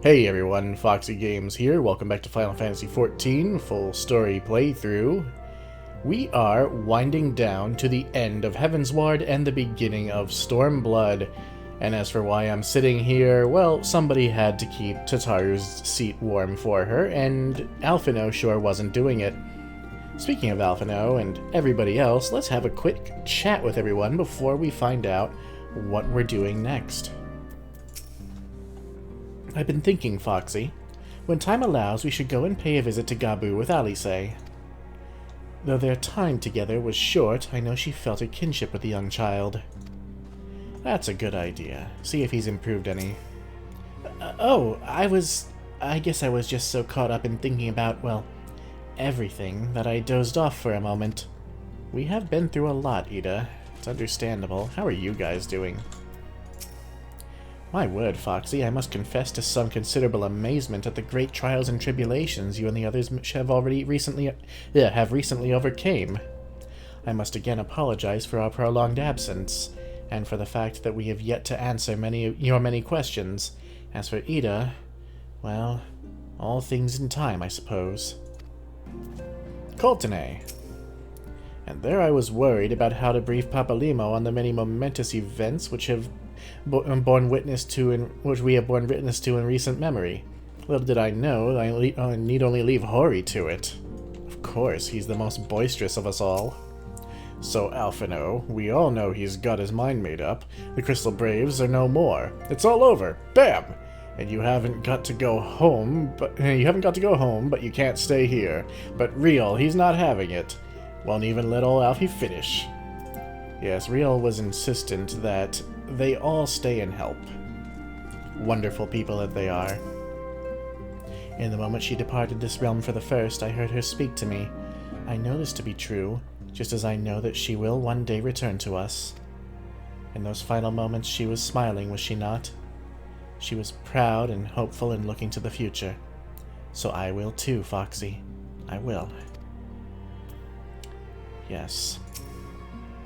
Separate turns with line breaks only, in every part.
Hey everyone, Foxy Games here. Welcome back to Final Fantasy XIV full story playthrough. We are winding down to the end of Heavensward and the beginning of Stormblood. And as for why I'm sitting here, well, somebody had to keep Tataru's seat warm for her, and Alphino sure wasn't doing it. Speaking of Alphino and everybody else, let's have a quick chat with everyone before we find out what we're doing next. I've been thinking, Foxy. When time allows, we should go and pay a visit to Gabu with Alice. Though their time together was short, I know she felt a kinship with the young child. That's a good idea. See if he's improved any. I guess I was just so caught up in thinking about, well, everything that I dozed off for a moment. We have been through a lot, Ida. It's understandable. How are you guys doing? My word, Foxy, I must confess to some considerable amazement at the great trials and tribulations you and the others have recently overcame. I must again apologize for our prolonged absence, and for the fact that we have yet to answer your many questions. As for Ida, well, all things in time, I suppose. Coltene. And there I was worried about how to brief Papalimo on the many momentous events which we have borne witness to in recent memory. Little did I know I need only leave Hori to it. Of course, he's the most boisterous of us all. So, Alphino, we all know he's got his mind made up. The Crystal Braves are no more. It's all over. Bam! And you haven't got to go home, but you can't stay here. But Riel, he's not having it. Won't even let old Alfie finish. Yes, Riel was insistent that they all stay and help. Wonderful people that they are. In the moment she departed this realm for the first, I heard her speak to me. I know this to be true, just as I know that she will one day return to us. In those final moments she was smiling, was she not? She was proud and hopeful and looking to the future. So I will too, Foxy. I will. Yes.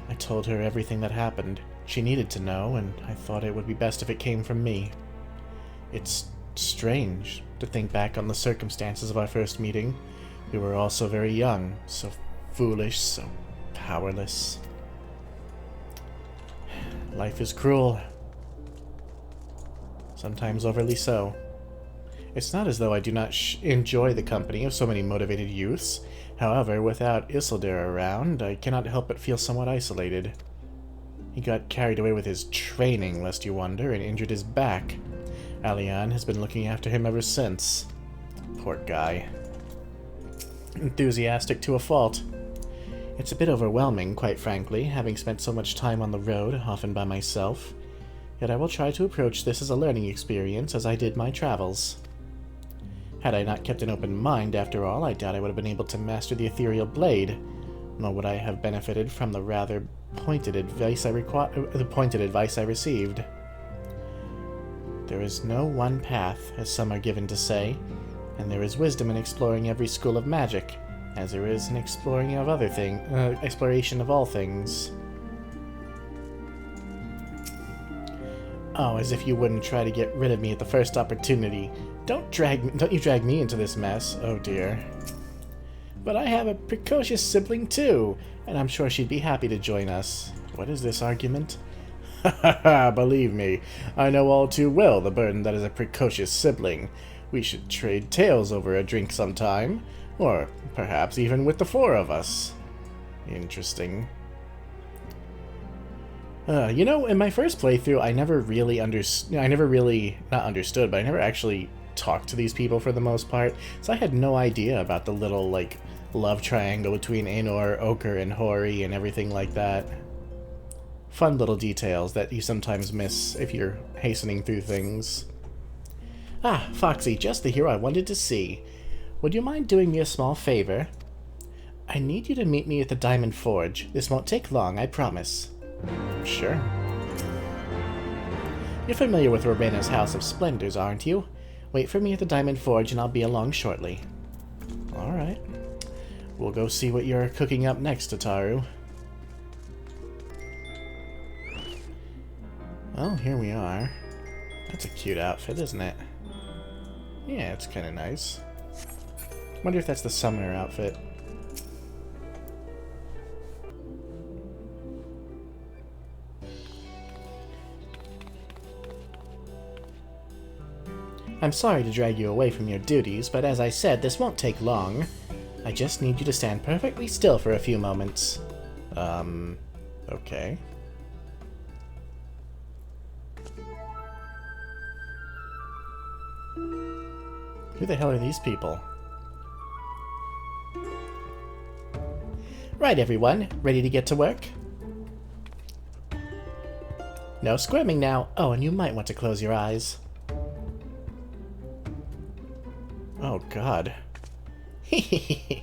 I told her everything that happened. She needed to know, and I thought it would be best if it came from me. It's strange to think back on the circumstances of our first meeting. We were all so very young, so foolish, so powerless. Life is cruel. Sometimes overly so. It's not as though I do not enjoy the company of so many motivated youths. However, without Isildur around, I cannot help but feel somewhat isolated. He got carried away with his training, lest you wonder, and injured his back. Alian has been looking after him ever since. Poor guy. Enthusiastic to a fault. It's a bit overwhelming, quite frankly, having spent so much time on the road, often by myself. Yet I will try to approach this as a learning experience, as I did my travels. Had I not kept an open mind, after all, I doubt I would have been able to master the ethereal blade, nor would I have benefited from the rather pointed advice I received. There is no one path, as some are given to say, and there is wisdom in exploring every school of magic, as there is in exploration of all things. Oh, as if you wouldn't try to get rid of me at the first opportunity. Don't you drag me into this mess. Oh dear. But I have a precocious sibling too, and I'm sure she'd be happy to join us. What is this argument? Ha ha ha, believe me, I know all too well the burden that is a precocious sibling. We should trade tales over a drink sometime, or perhaps even with the four of us. Interesting. You know, in my first playthrough, I never actually talked to these people for the most part, so I had no idea about the little, like, love triangle between Aenor, Ochre, and Hori and everything like that. Fun little details that you sometimes miss if you're hastening through things. Ah, Foxy, just the hero I wanted to see. Would you mind doing me a small favor? I need you to meet me at the Diamond Forge. This won't take long, I promise. Sure. You're familiar with Rowena's House of Splendors, aren't you? Wait for me at the Diamond Forge and I'll be along shortly. Alright. We'll go see what you're cooking up next, Tataru. Well, here we are. That's a cute outfit, isn't it? Yeah, it's kind of nice. Wonder if that's the summoner outfit. I'm sorry to drag you away from your duties, but as I said, this won't take long. I just need you to stand perfectly still for a few moments. Okay. Who the hell are these people? Right, everyone. Ready to get to work? No squirming now. Oh, and you might want to close your eyes. Oh, God. Hehehe.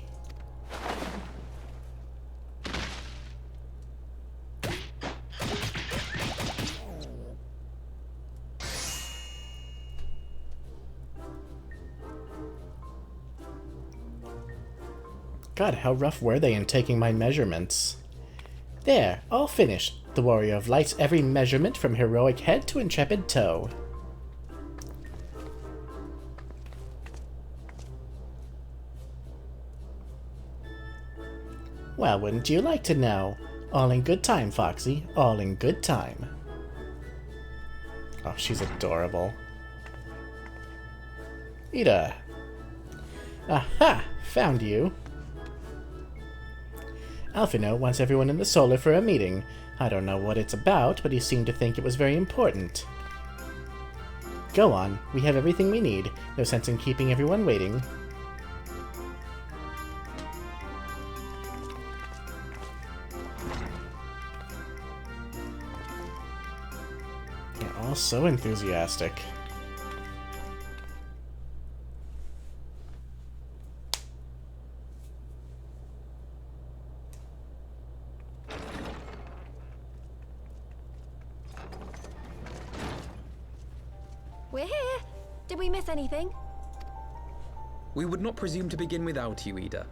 God, how rough were they in taking my measurements? There, all finished. The Warrior of Light's every measurement from heroic head to intrepid toe. Well, wouldn't you like to know? All in good time, Foxy. All in good time. Oh, she's adorable. Ida. Aha! Found you. Alphino wants everyone in the Solar for a meeting. I don't know what it's about, but he seemed to think it was very important. Go on. We have everything we need. No sense in keeping everyone waiting. They're all so enthusiastic.
We're here. Did we miss anything?
We would not presume to begin without you, Ida.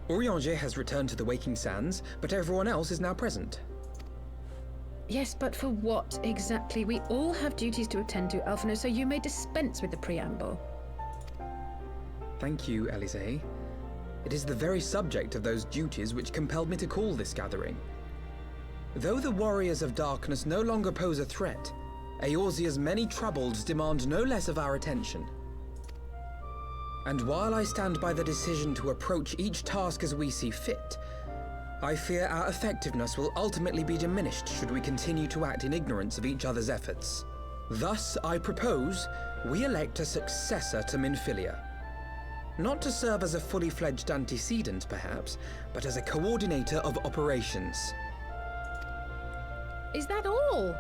Orianger has returned to the Waking Sands, but everyone else is now present.
Yes, but for what exactly? We all have duties to attend to, Alphino, so you may dispense with the preamble.
Thank you, Elise. It is the very subject of those duties which compelled me to call this gathering. Though the Warriors of Darkness no longer pose a threat, Eorzea's many troubles demand no less of our attention. And while I stand by the decision to approach each task as we see fit, I fear our effectiveness will ultimately be diminished should we continue to act in ignorance of each other's efforts. Thus, I propose we elect a successor to Minfilia. Not to serve as a fully fledged antecedent, perhaps, but as a coordinator of operations.
Is that all?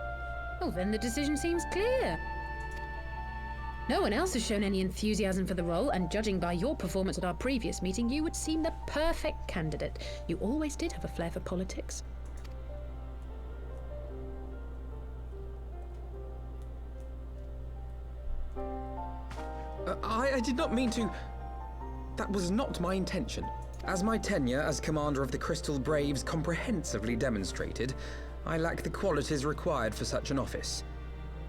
Oh, then the decision seems clear. No one else has shown any enthusiasm for the role, and judging by your performance at our previous meeting, you would seem the perfect candidate. You always did have a flair for politics.
I did not mean to... That was not my intention. As my tenure as commander of the Crystal Braves comprehensively demonstrated, I lack the qualities required for such an office.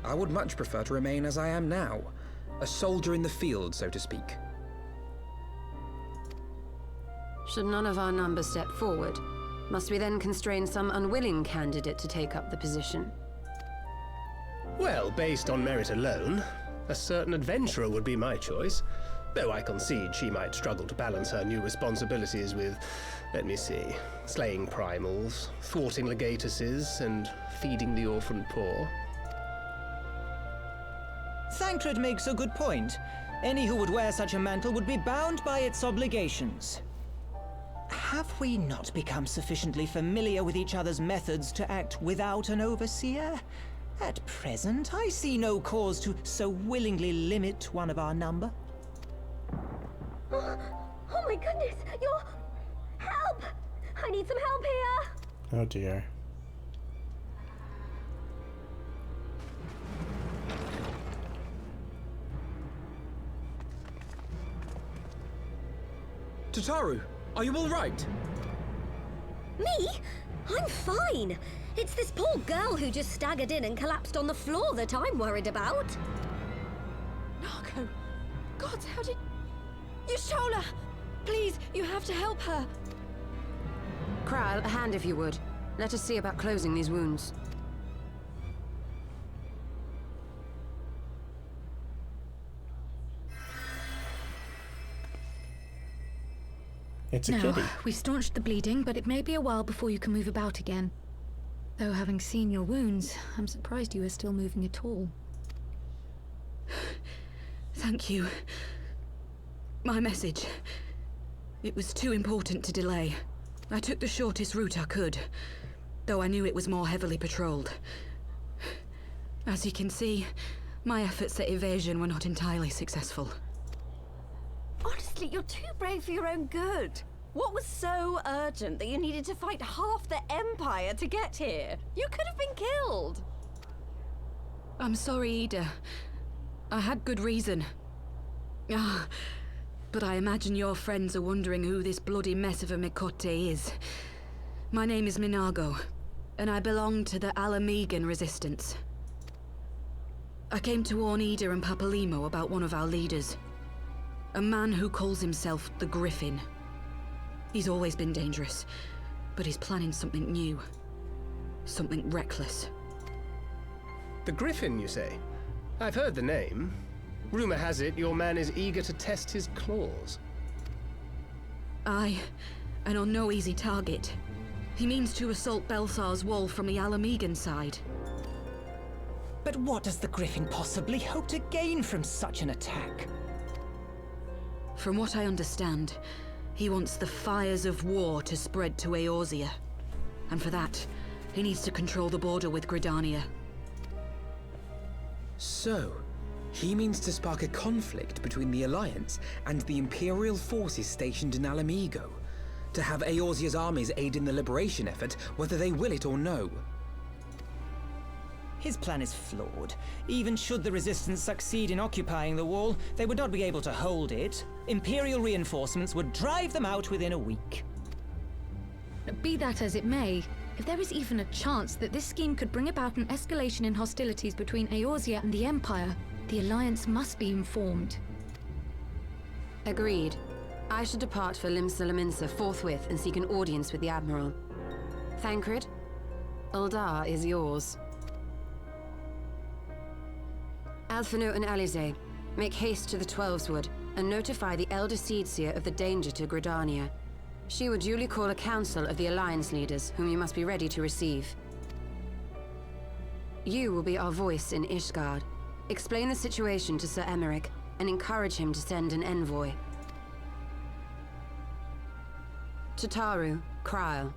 I would much prefer to remain as I am now, a soldier in the field, so to speak.
Should none of our numbers step forward, must we then constrain some unwilling candidate to take up the position?
Well, based on merit alone, a certain adventurer would be my choice. Though I concede she might struggle to balance her new responsibilities with, let me see, slaying primals, thwarting legatuses, and feeding the orphan poor.
Thancred makes a good point. Any who would wear such a mantle would be bound by its obligations. Have we not become sufficiently familiar with each other's methods to act without an overseer? At present, I see no cause to so willingly limit one of our number.
Oh my goodness, you're... Help! I need some help here!
Oh dear.
Tataru, are you all right?
Me? I'm fine. It's this poor girl who just staggered in and collapsed on the floor that I'm worried about.
Narco, gods, how did... Yashola! Please, you have to help her!
Kral, a hand if you would. Let us see about closing these wounds.
It's a
Now,
kitty.
we staunched the bleeding, but it may be a while before you can move about again. Though having seen your wounds, I'm surprised you are still moving at all.
Thank you. My message. It was too important to delay. I took the shortest route I could, though I knew it was more heavily patrolled. As you can see, my efforts at evasion were not entirely successful.
Honestly, you're too brave for your own good. What was so urgent that you needed to fight half the Empire to get here? You could have been killed.
I'm sorry, Ida. I had good reason. But I imagine your friends are wondering who this bloody mess of a Mikote is. My name is Minago, and I belong to the Alamegan Resistance. I came to warn Ida and Papalimo about one of our leaders. A man who calls himself the Gryphon. He's always been dangerous, but he's planning something new. Something reckless.
The Gryphon, you say? I've heard the name. Rumor has it your man is eager to test his claws.
Aye, and on no easy target. He means to assault Belsar's wall from the Alamegan side.
But what does the Gryphon possibly hope to gain from such an attack?
From what I understand, he wants the fires of war to spread to Eorzea. And for that, he needs to control the border with Gridania.
So, he means to spark a conflict between the Alliance and the Imperial forces stationed in Alamigo, to have Eorzea's armies aid in the liberation effort, whether they will it or no.
His plan is flawed. Even should the Resistance succeed in occupying the wall, they would not be able to hold it. Imperial reinforcements would drive them out within a week.
Be that as it may, if there is even a chance that this scheme could bring about an escalation in hostilities between Eorzea and the Empire, the Alliance must be informed.
Agreed. I should depart for Limsa forthwith and seek an audience with the Admiral. Thancred, Uldar is yours. Alphino and Alize, make haste to the Twelveswood and notify the Elder Seedseer of the danger to Gridania. She will duly call a council of the Alliance leaders, whom you must be ready to receive. You will be our voice in Ishgard. Explain the situation to Sir Emmerich and encourage him to send an envoy. To Taru, Krile,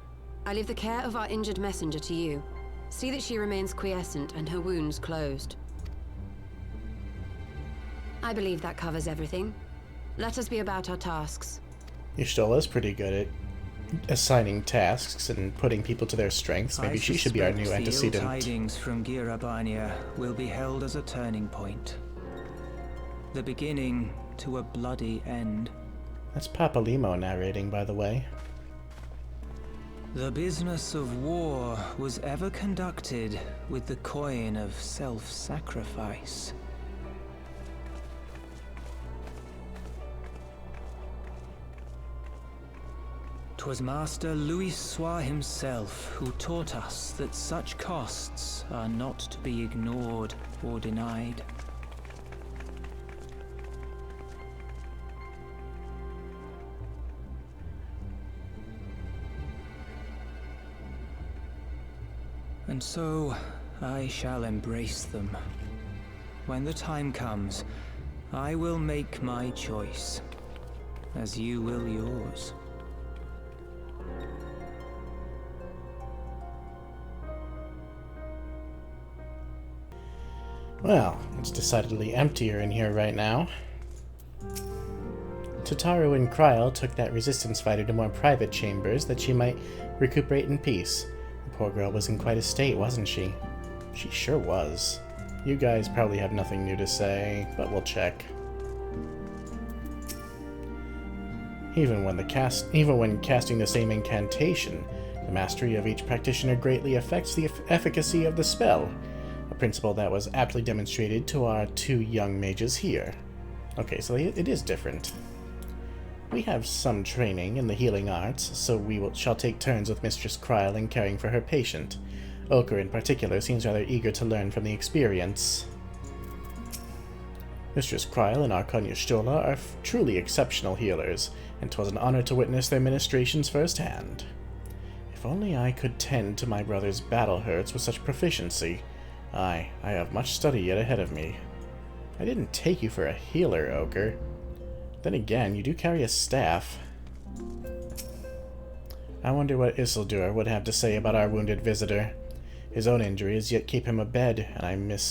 I leave the care of our injured messenger to you. See that she remains quiescent and her wounds closed. I believe that covers everything. Let us be about our tasks.
Y'shtola's pretty good at assigning tasks and putting people to their strengths. Maybe she should be our new antecedent.
The ill tidings from Girabania will be held as a turning point. The beginning to a bloody end.
That's Papalimo narrating, by the way.
The business of war was ever conducted with the coin of self-sacrifice. 'Twas Master Louis Soir himself who taught us that such costs are not to be ignored or denied. And so, I shall embrace them. When the time comes, I will make my choice, as you will yours.
Well, it's decidedly emptier in here right now. Tataru and Krile took that resistance fighter to more private chambers that she might recuperate in peace. The poor girl was in quite a state, wasn't she? She sure was. You guys probably have nothing new to say, but we'll check. Even when casting the same incantation, the mastery of each practitioner greatly affects the efficacy of the spell, a principle that was aptly demonstrated to our two young mages here. Okay, so it is different. We have some training in the healing arts, so shall take turns with Mistress Kryle in caring for her patient. Ochre in particular seems rather eager to learn from the experience. Mistress Kryle and Arconia Stola are truly exceptional healers, and 'twas an honor to witness their ministrations firsthand. If only I could tend to my brother's battle hurts with such proficiency. Aye, I have much study yet ahead of me. I didn't take you for a healer, Ochre. Then again, you do carry a staff. I wonder what Isildur would have to say about our wounded visitor. His own injuries yet keep him abed, and I miss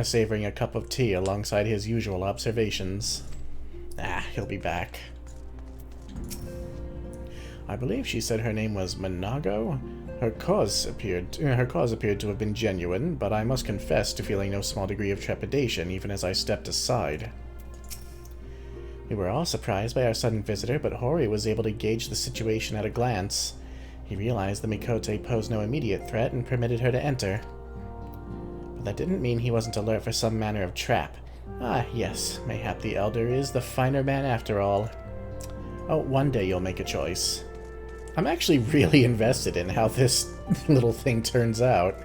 savoring a cup of tea alongside his usual observations. He'll be back. I believe she said her name was Minago. Her cause appeared to have been genuine, but I must confess to feeling no small degree of trepidation even as I stepped aside. We were all surprised by our sudden visitor, but Hori was able to gauge the situation at a glance. He realized the Mikote posed no immediate threat and permitted her to enter. But that didn't mean he wasn't alert for some manner of trap. Yes, mayhap the Elder is the finer man after all. Oh, one day you'll make a choice. I'm actually really invested in how this little thing turns out.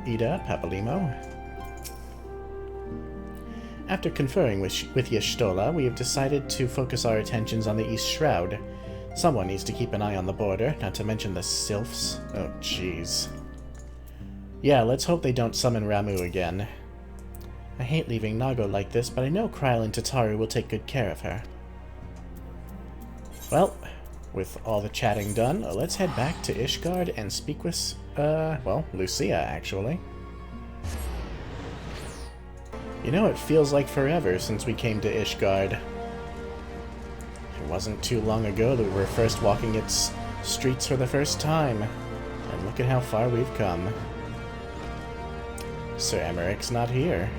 Ida, Papalimo. After conferring with Y'shtola, we have decided to focus our attentions on the East Shroud. Someone needs to keep an eye on the border, not to mention the Sylphs. Oh, jeez. Yeah, let's hope they don't summon Ramu again. I hate leaving Nago like this, but I know Kryle and Tataru will take good care of her. Well, with all the chatting done, let's head back to Ishgard and speak with, Lucia, actually. You know, it feels like forever since we came to Ishgard. It wasn't too long ago that we were first walking its streets for the first time. And look at how far we've come. Sir Emmerich's not here.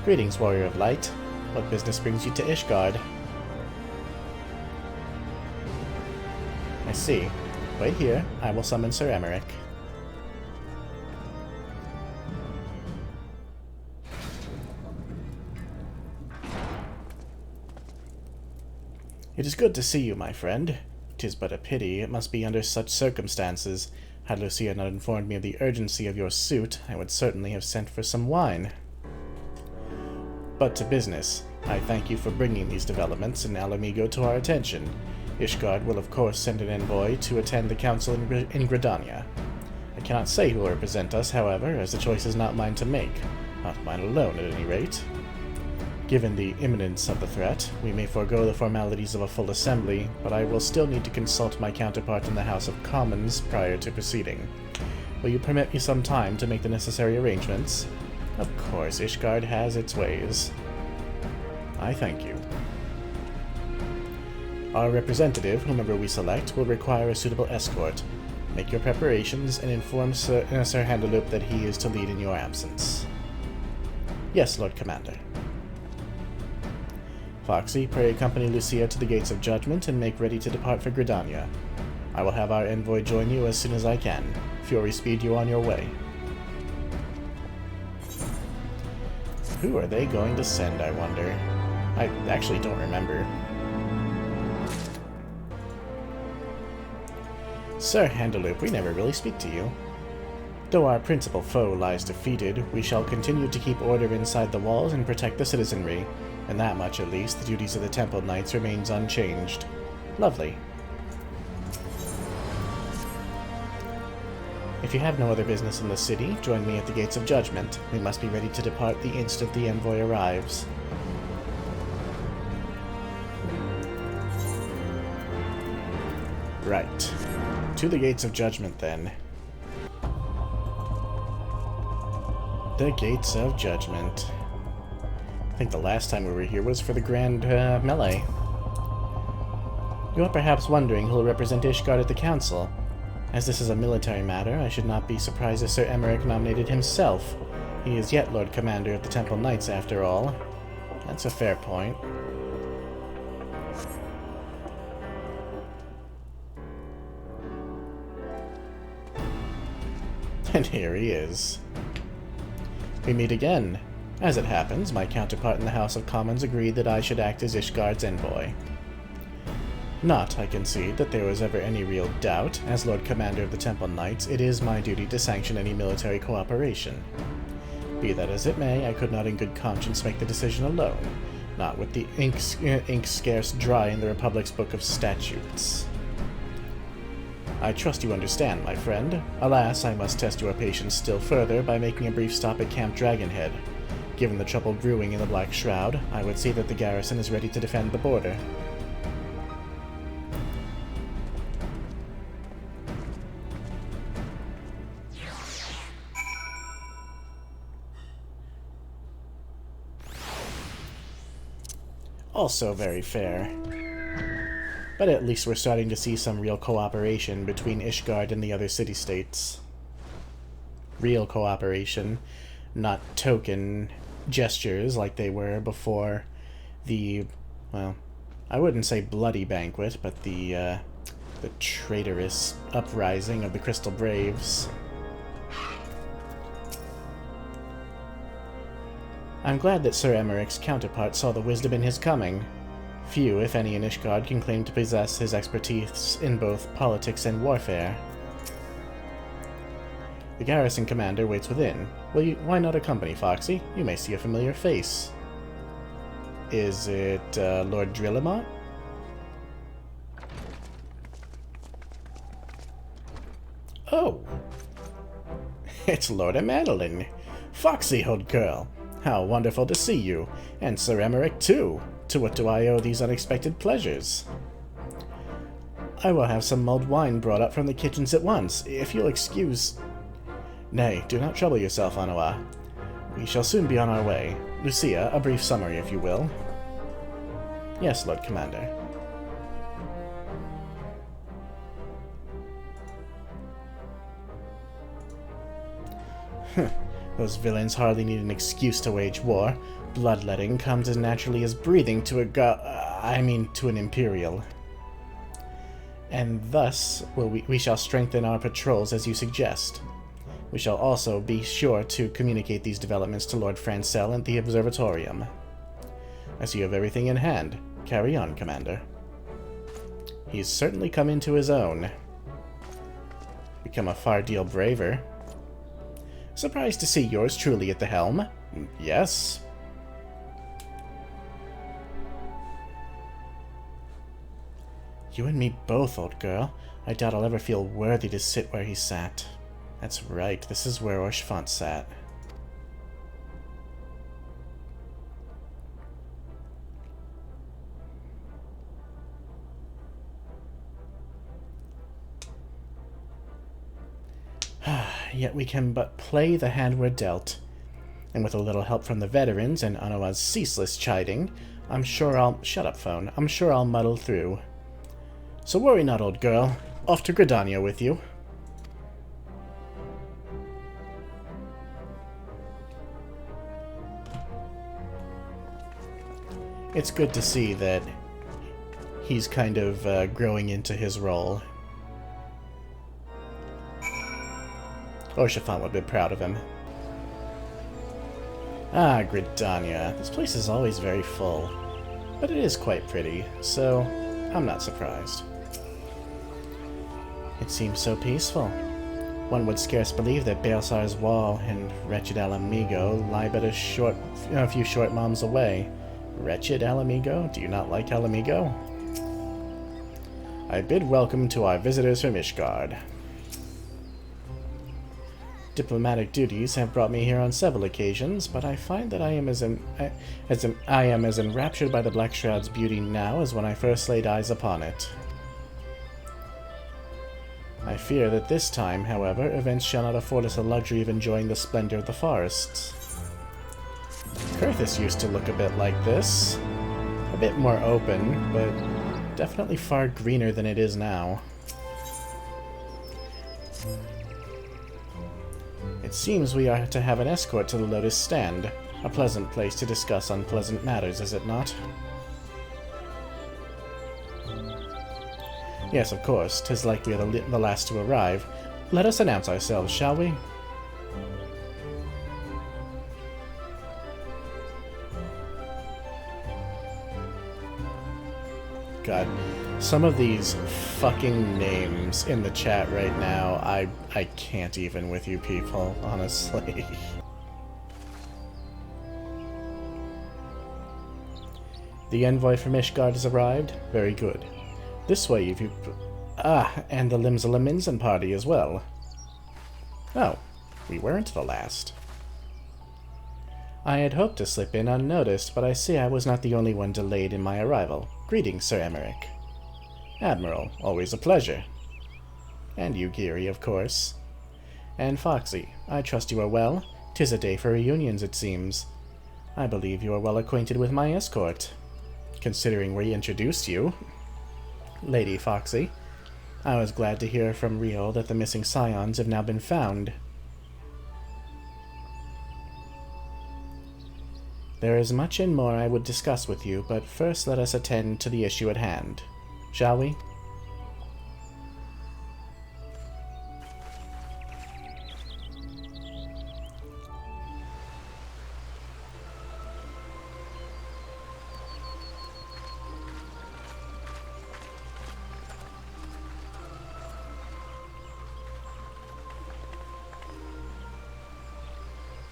Greetings, Warrior of Light. What business brings you to Ishgard? I see. Wait here. I will summon Sir Emmerich. It is good to see you, my friend. 'Tis but a pity it must be under such circumstances. Had Lucia not informed me of the urgency of your suit, I would certainly have sent for some wine. But to business. I thank you for bringing these developments in Alamigo to our attention. Ishgard will of course send an envoy to attend the council in Gridania. I cannot say who will represent us, however, as the choice is not mine to make. Not mine alone, at any rate. Given the imminence of the threat, we may forego the formalities of a full assembly, but I will still need to consult my counterpart in the House of Commons prior to proceeding. Will you permit me some time to make the necessary arrangements? Of course, Ishgard has its ways. I thank you. Our representative, whomever we select, will require a suitable escort. Make your preparations and inform Sir Handelup that he is to lead in your absence. Yes, Lord Commander. Foxy, pray accompany Lucia to the Gates of Judgment and make ready to depart for Gridania. I will have our envoy join you as soon as I can. Fury speed you on your way. Who are they going to send, I wonder? I actually don't remember. Sir Handelup, we never really speak to you. Though our principal foe lies defeated, we shall continue to keep order inside the walls and protect the citizenry. And that much, at least, the duties of the Temple Knights remains unchanged. Lovely. If you have no other business in the city, join me at the Gates of Judgment. We must be ready to depart the instant the envoy arrives. Right. To the Gates of Judgment, then. The Gates of Judgment. I think the last time we were here was for the Grand Melee. You are perhaps wondering who will represent Ishgard at the council. As this is a military matter, I should not be surprised if Sir Emmerich nominated himself. He is yet Lord Commander of the Temple Knights, after all. That's a fair point. And here he is. We meet again. As it happens, my counterpart in the House of Commons agreed that I should act as Ishgard's envoy. Not, I concede, that there was ever any real doubt. As Lord Commander of the Temple Knights, it is my duty to sanction any military cooperation. Be that as it may, I could not in good conscience make the decision alone, not with the ink scarce dry in the Republic's Book of Statutes. I trust you understand, my friend. Alas, I must test your patience still further by making a brief stop at Camp Dragonhead. Given the trouble brewing in the Black Shroud, I would see that the garrison is ready to defend the border. Also very fair. But at least we're starting to see some real cooperation between Ishgard and the other city-states. Real cooperation, not token gestures like they were before the, well, I wouldn't say bloody banquet, but the traitorous uprising of the Crystal Braves. I'm glad that Sir Emmerich's counterpart saw the wisdom in his coming. Few, if any, in Ishgard can claim to possess his expertise in both politics and warfare. The garrison commander waits within. Why not accompany, Foxy? You may see a familiar face. Is it, Lord Drillamont? Oh! It's Lord Amandelin. Foxy, old girl. How wonderful to see you, and Sir Emmerich too. To what do I owe these unexpected pleasures? I will have some mulled wine brought up from the kitchens at once, if you'll excuse... Nay, do not trouble yourself, Anoa. We shall soon be on our way. Lucia, a brief summary, if you will. Yes, Lord Commander. Those villains hardly need an excuse to wage war. Bloodletting comes as naturally as breathing to to an Imperial. And thus, we shall strengthen our patrols as you suggest. We shall also be sure to communicate these developments to Lord Francel at the Observatorium. I see you have everything in hand. Carry on, Commander. He's certainly come into his own. Become a far deal braver. Surprised to see yours truly at the helm? Yes. You and me both, old girl. I doubt I'll ever feel worthy to sit where he sat. That's right, this is where Orshfont sat. Yet we can but play the hand we're dealt. And with a little help from the veterans and Anoa's ceaseless chiding, I'm sure I'll... Shut up, phone. I'm sure I'll muddle through. So worry not, old girl. Off to Gridania with you. It's good to see that he's kind of growing into his role. Orshfont would be proud of him. Ah, Gridania. This place is always very full. But it is quite pretty, so I'm not surprised. It seems so peaceful. One would scarce believe that Baelsar's Wall and wretched Alamigo lie but a few short miles away. Wretched Alamigo? Do you not like Alamigo? I bid welcome to our visitors from Ishgard. Diplomatic duties have brought me here on several occasions, but I find that I am as enraptured by the Black Shroud's beauty now as when I first laid eyes upon it. I fear that this time, however, events shall not afford us the luxury of enjoying the splendor of the forests. Kurthis used to look a bit like this. A bit more open, but definitely far greener than it is now. It seems we are to have an escort to the Lotus Stand. A pleasant place to discuss unpleasant matters, is it not? Yes, of course. 'Tis like we are the last to arrive. Let us announce ourselves, shall we? God, some of these fucking names in the chat right now, I can't even with you people, honestly. The envoy from Ishgard has arrived? Very good. This way, if you... and the Limsa party as well. Oh, we weren't the last. I had hoped to slip in unnoticed, but I see I was not the only one delayed in my arrival. Greetings, Sir Emmerich. Admiral, always a pleasure. And you, Geary, of course. And Foxy, I trust you are well. 'Tis a day for reunions, it seems. I believe you are well acquainted with my escort, considering we introduced you. Lady Foxy, I was glad to hear from Rio that the missing scions have now been found. There is much and more I would discuss with you, but first let us attend to the issue at hand. Shall we?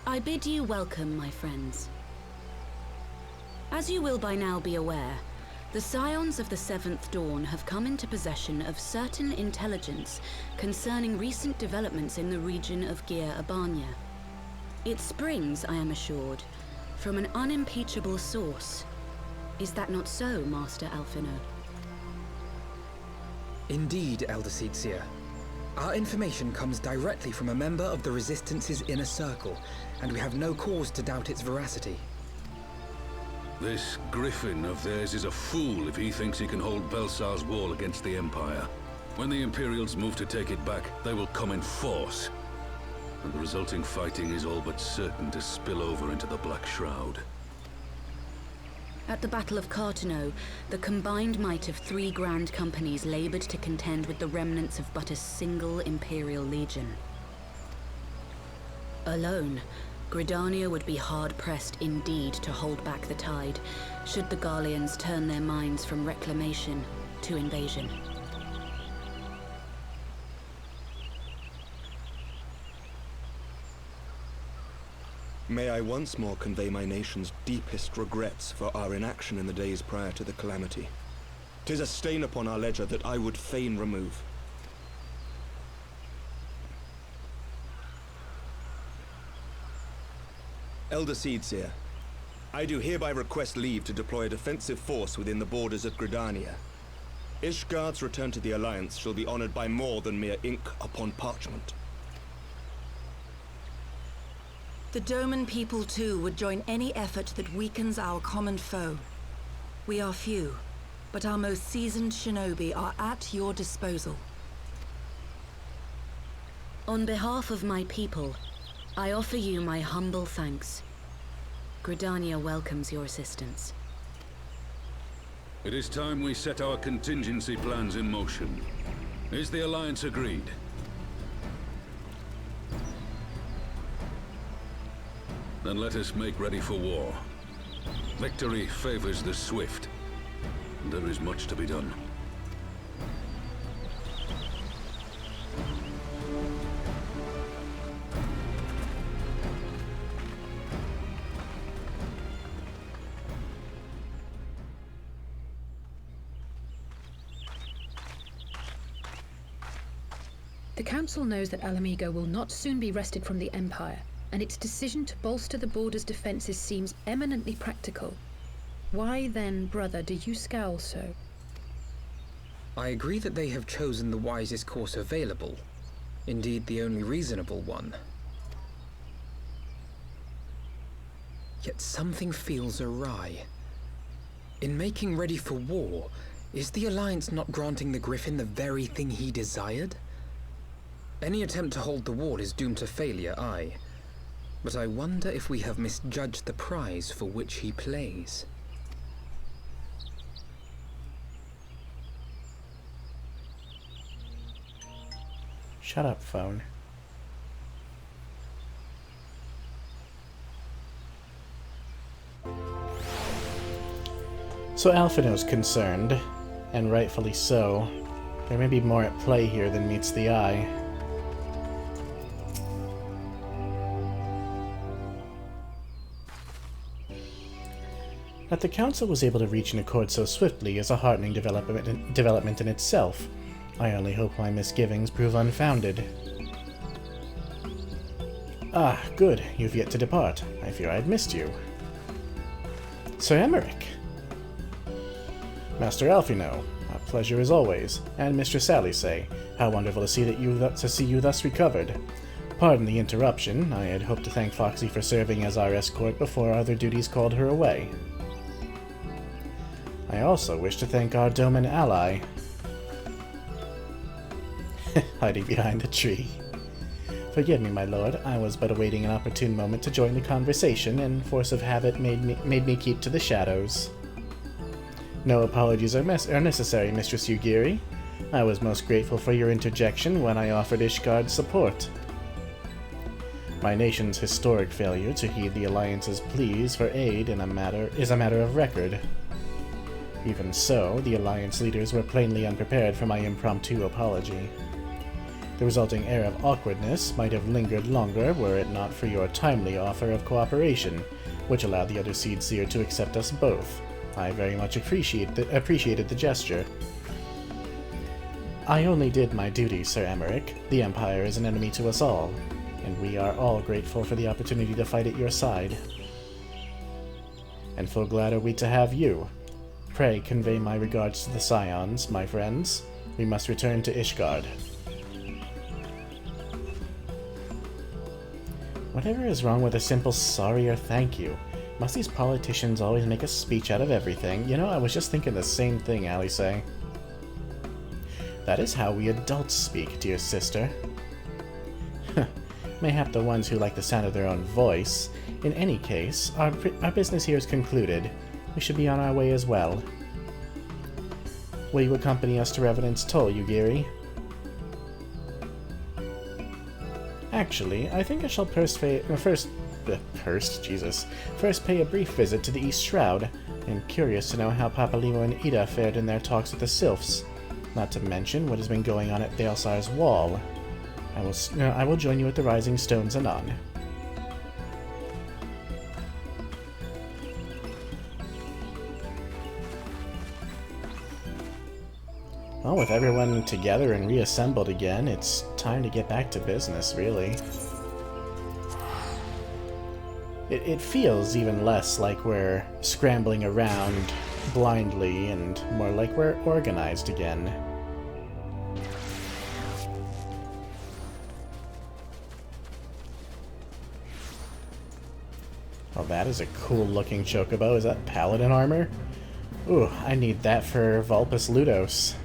I bid you welcome, my friends. As you will by now be aware, the Scions of the Seventh Dawn have come into possession of certain intelligence concerning recent developments in the region of Gyr Abania. It springs, I am assured, from an unimpeachable source. Is that not so, Master Alphino?
Indeed, Elder Seedseer. Our information comes directly from a member of the Resistance's inner circle, and we have no cause to doubt its veracity.
This Gryphon of theirs is a fool if he thinks he can hold Belsar's wall against the Empire. When the Imperials move to take it back, they will come in force. And the resulting fighting is all but certain to spill over into the Black Shroud.
At the Battle of Cartano, the combined might of 3 grand companies labored to contend with the remnants of but a single Imperial legion. Alone, Gridania would be hard-pressed indeed to hold back the tide, should the Garleans turn their minds from reclamation to invasion.
May I once more convey my nation's deepest regrets for our inaction in the days prior to the calamity. 'Tis a stain upon our ledger that I would fain remove. Elder Seedseer, I do hereby request leave to deploy a defensive force within the borders of Gridania. Ishgard's return to the Alliance shall be honored by more than mere ink upon parchment.
The Doman people too would join any effort that weakens our common foe. We are few, but our most seasoned shinobi are at your disposal.
On behalf of my people, I offer you my humble thanks. Gridania welcomes your assistance.
It is time we set our contingency plans in motion. Is the Alliance agreed? Then let us make ready for war. Victory favors the swift. There is much to be done.
The Council knows that Alamigo will not soon be wrested from the Empire, and its decision to bolster the border's defenses seems eminently practical. Why then, brother, do you scowl so?
I agree that they have chosen the wisest course available. Indeed, the only reasonable one. Yet something feels awry. In making ready for war, is the Alliance not granting the Gryphon the very thing he desired? Any attempt to hold the wall is doomed to failure, aye. But I wonder if we have misjudged the prize for which he plays.
Shut up, phone. So Alphino's concerned. And rightfully so. There may be more at play here than meets the eye. That the Council was able to reach an accord so swiftly is a heartening development in itself. I only hope my misgivings prove unfounded. Ah, good. You've yet to depart. I fear I had missed you. Sir Emmerich! Master Alphino, a pleasure as always. And Mistress Alisaie, how wonderful to see you thus recovered. Pardon the interruption. I had hoped to thank Foxy for serving as our escort before other duties called her away. I also wish to thank our Doman ally, hiding behind a tree. Forgive me, my lord, I was but awaiting an opportune moment to join the conversation, and force of habit made me keep to the shadows. No apologies are necessary, Mistress Yugiri. I was most grateful for your interjection when I offered Ishgard support. My nation's historic failure to heed the Alliance's pleas for aid is a matter of record. Even so, the Alliance leaders were plainly unprepared for my impromptu apology. The resulting air of awkwardness might have lingered longer were it not for your timely offer of cooperation, which allowed the other Seed Seer to accept us both. I very much appreciated the gesture. I only did my duty, Sir Emmerich. The Empire is an enemy to us all, and we are all grateful for the opportunity to fight at your side. And full glad are we to have you. Pray convey my regards to the Scions, my friends. We must return to Ishgard. Whatever is wrong with a simple sorry or thank you? Must these politicians always make a speech out of everything? You know, I was just thinking the same thing, Alisaie. That is how we adults speak, dear sister. Mayhap the ones who like the sound of their own voice. In any case, our business here is concluded. We should be on our way as well. Will you accompany us to Revenant's Toll, Yugiri? Actually, I think I shall first pay a brief visit to the East Shroud. I'm curious to know how Papalimo and Ida fared in their talks with the Sylphs. Not to mention what has been going on at Thalesar's Wall. I will join you at the Rising Stones anon. Well, with everyone together and reassembled again, it's time to get back to business, really. It feels even less like we're scrambling around blindly and more like we're organized again. Oh, that is a cool-looking chocobo. Is that paladin armor? Ooh, I need that for Vulpus Ludos.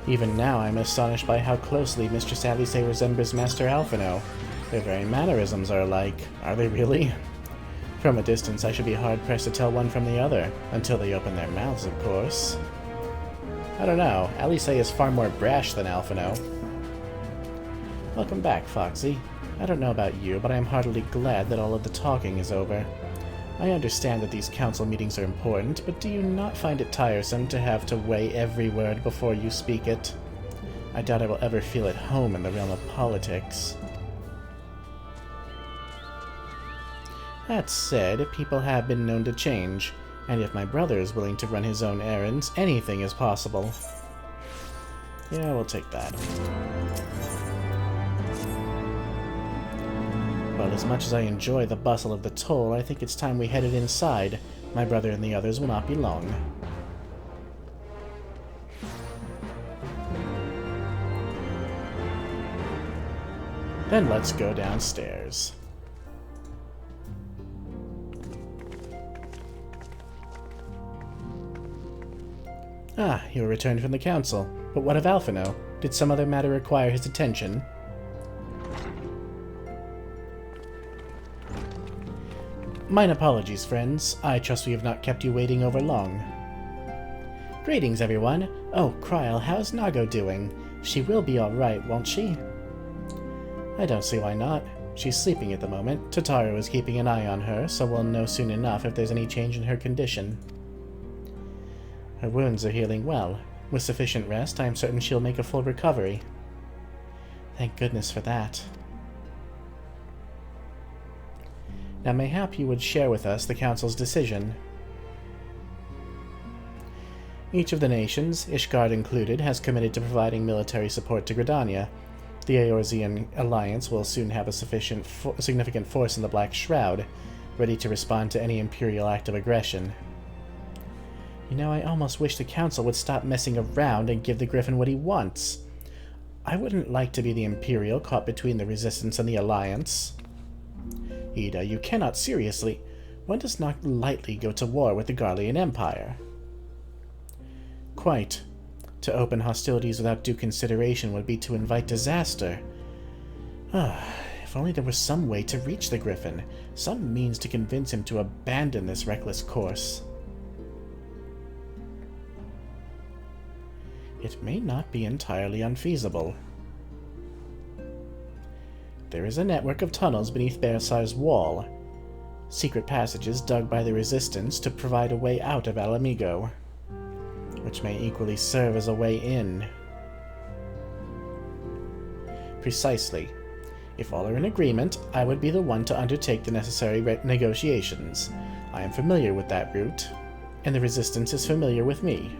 Even now, I'm astonished by how closely Mistress Alisaie resembles Master Alphino. Their very mannerisms are alike. Are they really? From a distance, I should be hard-pressed to tell one from the other, until they open their mouths, of course. I don't know. Alisaie is far more brash than Alphino. Welcome back, Foxy. I don't know about you, but I am heartily glad that all of the talking is over. I understand that these council meetings are important, but do you not find it tiresome to have to weigh every word before you speak it? I doubt I will ever feel at home in the realm of politics. That said, people have been known to change, and if my brother is willing to run his own errands, anything is possible. Yeah, we'll take that. Well, as much as I enjoy the bustle of the toll, I think it's time we headed inside. My brother and the others will not be long. Then let's go downstairs. Ah, you returned from the council. But what of Alphino? Did some other matter require his attention? Mine apologies, friends. I trust we have not kept you waiting over long. Greetings, everyone. Oh, Kryl, how's Nago doing? She will be alright, won't she? I don't see why not. She's sleeping at the moment. Tataru is keeping an eye on her, so we'll know soon enough if there's any change in her condition. Her wounds are healing well. With sufficient rest, I am certain she'll make a full recovery. Thank goodness for that. Now mayhap you would share with us the Council's decision. Each of the nations, Ishgard included, has committed to providing military support to Gridania. The Eorzean alliance will soon have a significant force in the Black Shroud, ready to respond to any Imperial act of aggression. You know, I almost wish the Council would stop messing around and give the Gryphon what he wants. I wouldn't like to be the Imperial caught between the Resistance and the Alliance. Ida, you cannot seriously. One does not lightly go to war with the Garlean Empire. Quite. To open hostilities without due consideration would be to invite disaster. If only there was some way to reach the Gryphon, some means to convince him to abandon this reckless course. It may not be entirely unfeasible. There is a network of tunnels beneath Bersar's wall, secret passages dug by the Resistance to provide a way out of Alamigo, which may equally serve as a way in. Precisely. If all are in agreement, I would be the one to undertake the necessary negotiations. I am familiar with that route, and the Resistance is familiar with me.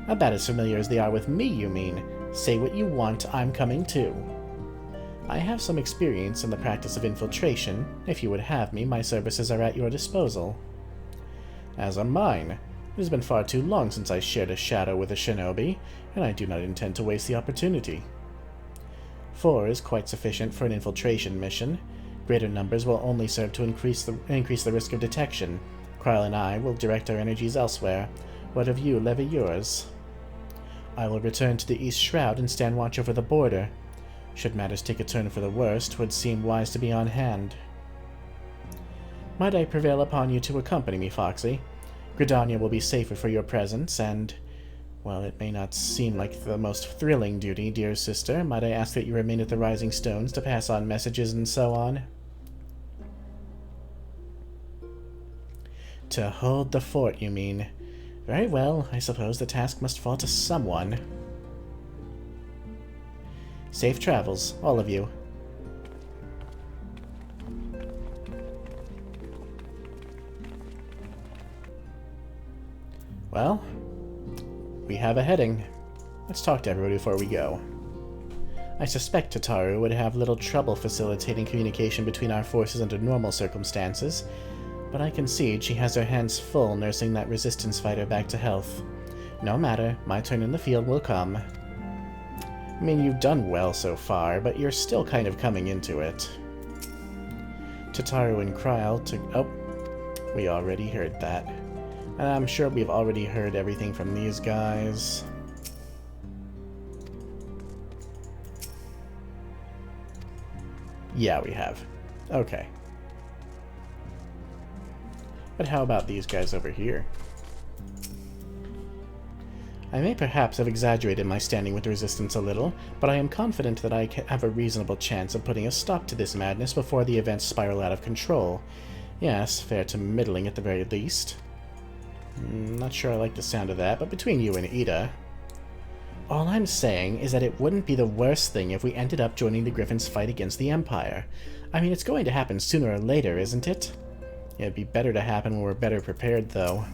About as familiar as they are with me, you mean. Say what you want, I'm coming too. I have some experience in the practice of infiltration. If you would have me, my services are at your disposal. As are mine. It has been far too long since I shared a shadow with a shinobi, and I do not intend to waste the opportunity. 4 is quite sufficient for an infiltration mission. Greater numbers will only serve to increase the risk of detection. Kryle and I will direct our energies elsewhere. What of you, levy yours? I will return to the East Shroud and stand watch over the border. Should matters take a turn for the worst, 'twould seem wise to be on hand. Might I prevail upon you to accompany me, Foxy? Gridania will be safer for your presence, and, well, it may not seem like the most thrilling duty, dear sister. Might I ask that you remain at the Rising Stones to pass on messages and so on? To hold the fort, you mean? Very well, I suppose the task must fall to someone. Safe travels, all of you. Well, we have a heading. Let's talk to everybody before we go. I suspect Tataru would have little trouble facilitating communication between our forces under normal circumstances, but I concede she has her hands full nursing that Resistance fighter back to health. No matter, my turn in the field will come. I mean, you've done well so far, but you're still kind of coming into it. Tataru and Kryle to... Oh, we already heard that. And I'm sure we've already heard everything from these guys. Yeah, we have. Okay. But how about these guys over here? I may perhaps have exaggerated my standing with the Resistance a little, but I am confident that I have a reasonable chance of putting a stop to this madness before the events spiral out of control. Yes, fair to middling at the very least. Not sure I like the sound of that, but between you and Ida... All I'm saying is that it wouldn't be the worst thing if we ended up joining the Gryphon's fight against the Empire. I mean, it's going to happen sooner or later, isn't it? It'd be better to happen when we're better prepared, though.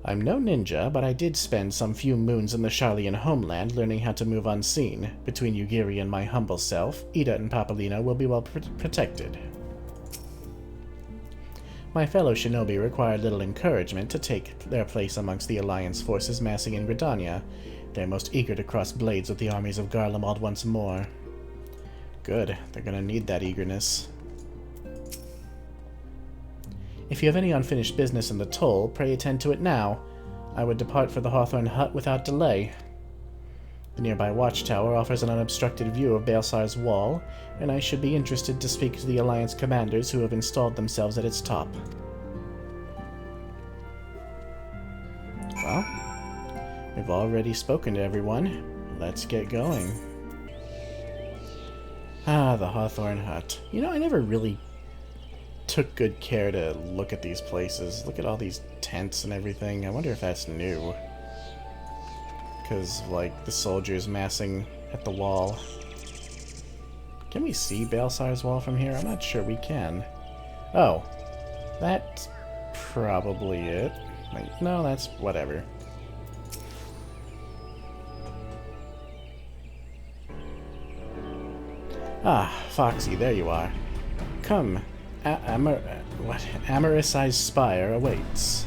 I'm no ninja, but I did spend some few moons in the Sharlayan homeland learning how to move unseen. Between Yugiri and my humble self, Ida and Papalina will be well protected. My fellow shinobi required little encouragement to take their place amongst the Alliance forces massing in Gridania. They're most eager to cross blades with the armies of Garlemald once more. Good, they're gonna need that eagerness. If you have any unfinished business in the toll, pray attend to it now. I would depart for the Hawthorn Hut without delay. The nearby watchtower offers an unobstructed view of Bersar's wall, and I should be interested to speak to the Alliance commanders who have installed themselves at its top. Well, we've already spoken to everyone. Let's get going. Ah, the Hawthorne Hut. You know, I never really took good care to look at these places. Look at all these tents and everything. I wonder if that's new. Because, like, the soldiers massing at the wall. Can we see Balsar's wall from here? I'm not sure we can. Oh. That's probably it. Like, no, that's whatever. Ah, Foxy, there you are. Come. Amorous-eyed spire awaits.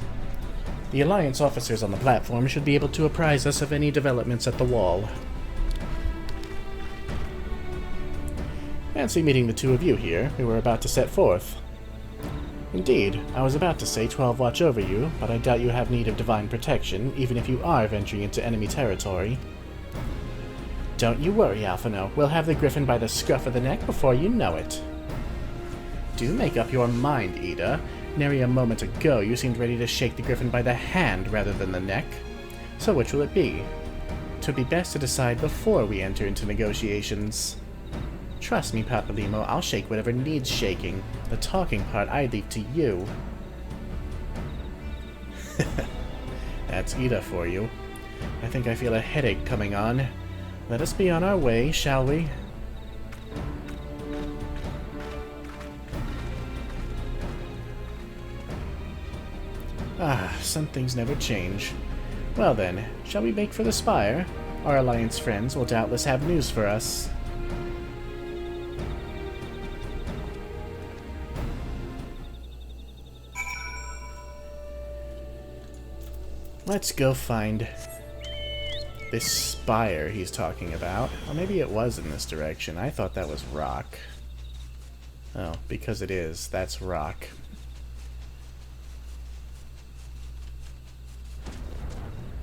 The Alliance officers on the platform should be able to apprise us of any developments at the wall. Fancy meeting the two of you here. We were about to set forth. Indeed, I was about to say 12 watch over you, but I doubt you have need of divine protection, even if you are venturing into enemy territory. Don't you worry, Alphino. We'll have the Gryphon by the scruff of the neck before you know it. Do make up your mind, Ida. Nary a moment ago you seemed ready to shake the Gryphon by the hand rather than the neck. So which will it be? 'Twould be best to decide before we enter into negotiations. Trust me, Papalimo, I'll shake whatever needs shaking. The talking part I leave to you. That's Ida for you. I think I feel a headache coming on. Let us be on our way, shall we? Ah, some things never change. Well then, shall we make for the spire? Our Alliance friends will doubtless have news for us. Let's go find this spire he's talking about. Or maybe it was in this direction. I thought that was rock. Oh, because it is. That's rock.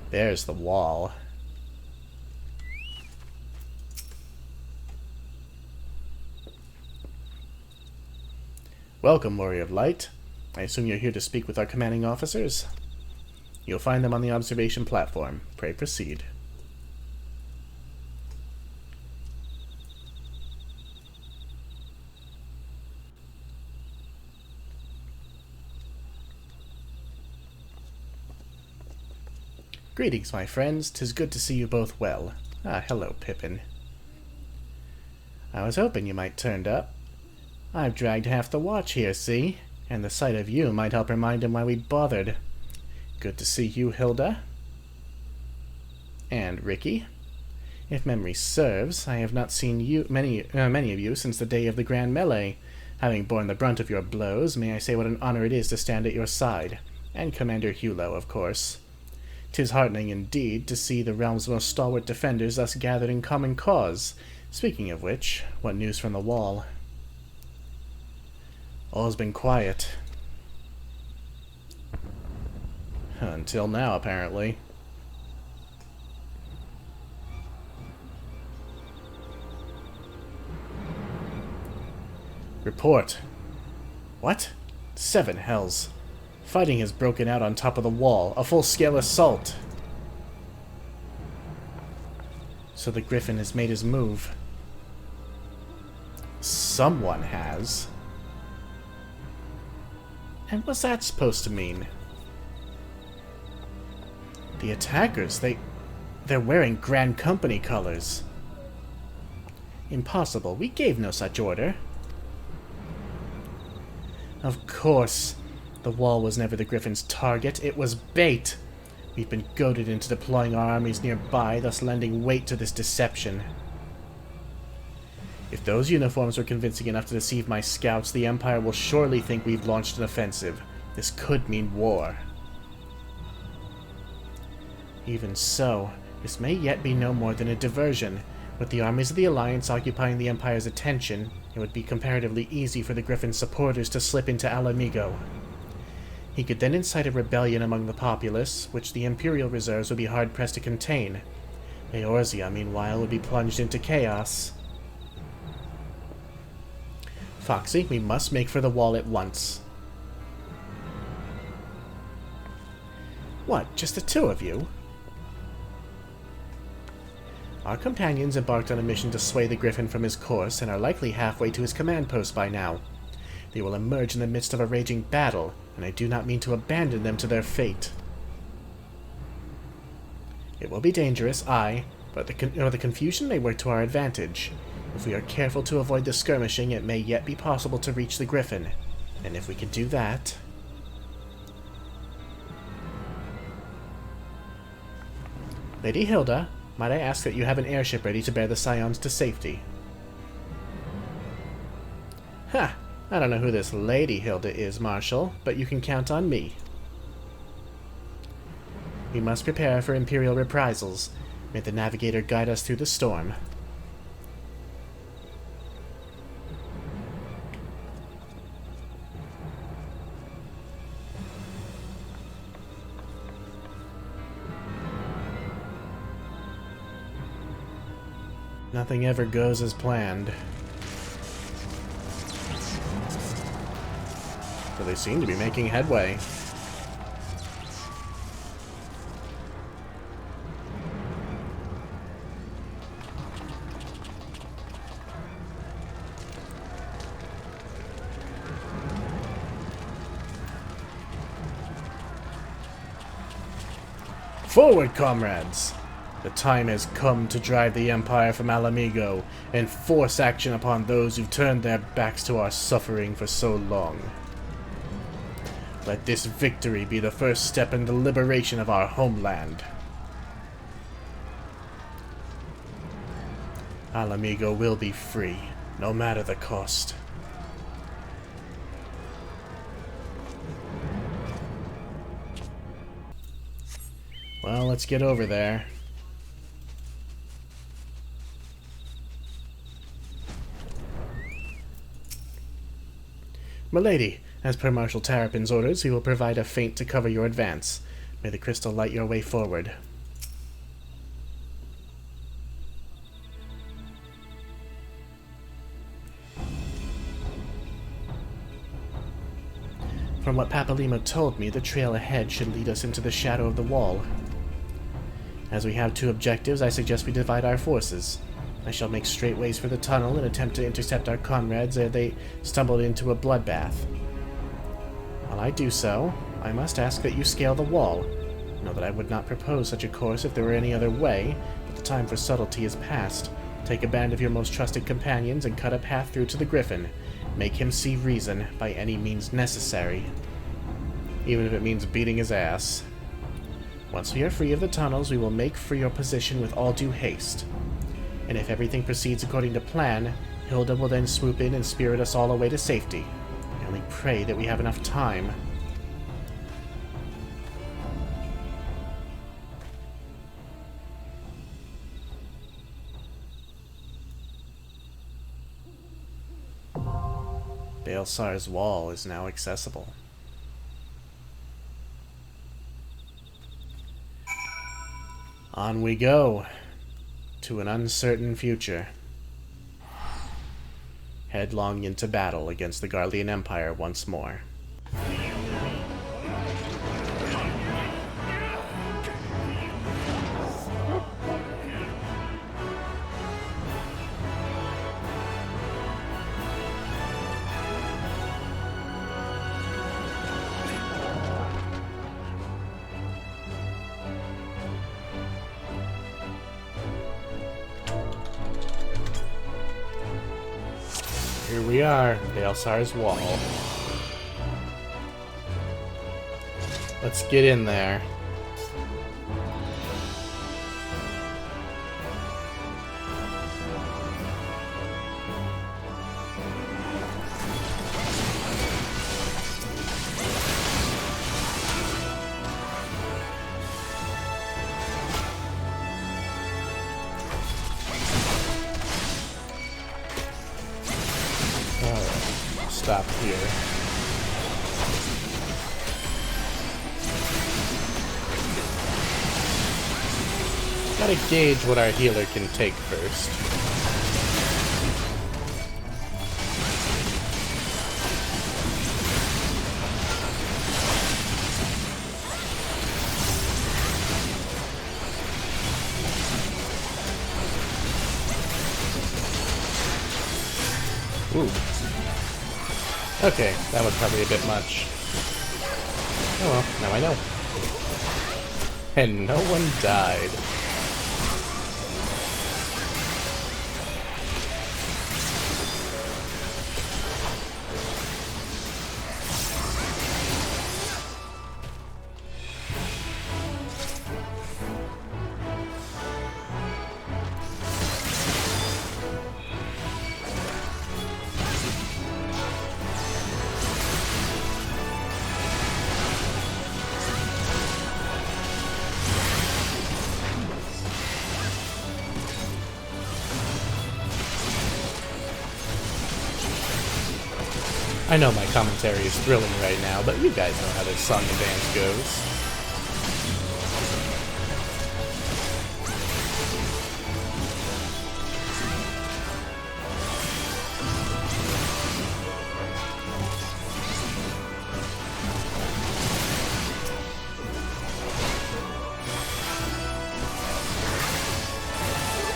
There's the wall. Welcome, Warrior of Light. I assume you're here to speak with our commanding officers? You'll find them on the observation platform. Pray proceed. Greetings, my friends. 'Tis good to see you both well. Ah, hello, Pippin. I was hoping you might turned up. I've dragged half the watch here, see? And the sight of you might help remind him why we bothered. Good to see you, Hilda. And Ricky. If memory serves, I have not seen you many of you since the day of the Grand Melee. Having borne the brunt of your blows, may I say what an honor it is to stand at your side. And Commander Hulo, of course. 'Tis heartening indeed to see the realm's most stalwart defenders thus gathered in common cause. Speaking of which, what news from the wall? All's been quiet. Until now, apparently. Report. What? 7 hells. Fighting has broken out on top of the wall. A full-scale assault. So the Gryphon has made his move. Someone has. And what's that supposed to mean? The attackers, they're wearing Grand Company colors. Impossible. We gave no such order. Of course. The wall was never the Gryphon's target. It was bait. We've been goaded into deploying our armies nearby, thus lending weight to this deception. If those uniforms were convincing enough to deceive my scouts, the Empire will surely think we've launched an offensive. This could mean war. Even so, this may yet be no more than a diversion. With the armies of the Alliance occupying the Empire's attention, it would be comparatively easy for the Gryphon's supporters to slip into Alamigo. He could then incite a rebellion among the populace, which the Imperial reserves would be hard-pressed to contain. Eorzea, meanwhile, would be plunged into chaos. Foxy, we must make for the wall at once. What, just the two of you? Our companions embarked on a mission to sway the Gryphon from his course and are likely halfway to his command post by now. They will emerge in the midst of a raging battle, and I do not mean to abandon them to their fate. It will be dangerous, aye, but the confusion may work to our advantage. If we are careful to avoid the skirmishing, it may yet be possible to reach the Gryphon. And if we can do that... Lady Hilda, might I ask that you have an airship ready to bear the Scions to safety? Ha! I don't know who this Lady Hilda is, Marshal, but you can count on me. We must prepare for Imperial reprisals. May the Navigator guide us through the storm. Nothing ever goes as planned. But they seem to be making headway. Forward, comrades! The time has come to drive the Empire from Alamigo and force action upon those who've turned their backs to our suffering for so long. Let this victory be the first step in the liberation of our homeland. Alamigo will be free, no matter the cost. Well, let's get over there. Milady, as per Marshal Terrapin's orders, we will provide a feint to cover your advance. May the crystal light your way forward. From what Papalimo told me, the trail ahead should lead us into the shadow of the wall. As we have two objectives, I suggest we divide our forces. I shall make straight ways for the tunnel and attempt to intercept our comrades ere they stumbled into a bloodbath. While I do so, I must ask that you scale the wall. Know that I would not propose such a course if there were any other way, but the time for subtlety is past. Take a band of your most trusted companions and cut a path through to the Gryphon. Make him see reason by any means necessary, even if it means beating his ass. Once we are free of the tunnels, we will make for your position with all due haste. And if everything proceeds according to plan, Hilda will then swoop in and spirit us all away to safety. I only pray that we have enough time. Baelsar's wall is now accessible. On we go, to an uncertain future. Headlong into battle against the Garlean Empire once more. Here we are, Baelsar's wall. Let's get in there. Stop here. Gotta gauge what our healer can take first. Ooh. Okay, that was probably a bit much. Oh well, now I know. And no one died. I know my commentary is thrilling right now, but you guys know how this song and dance goes.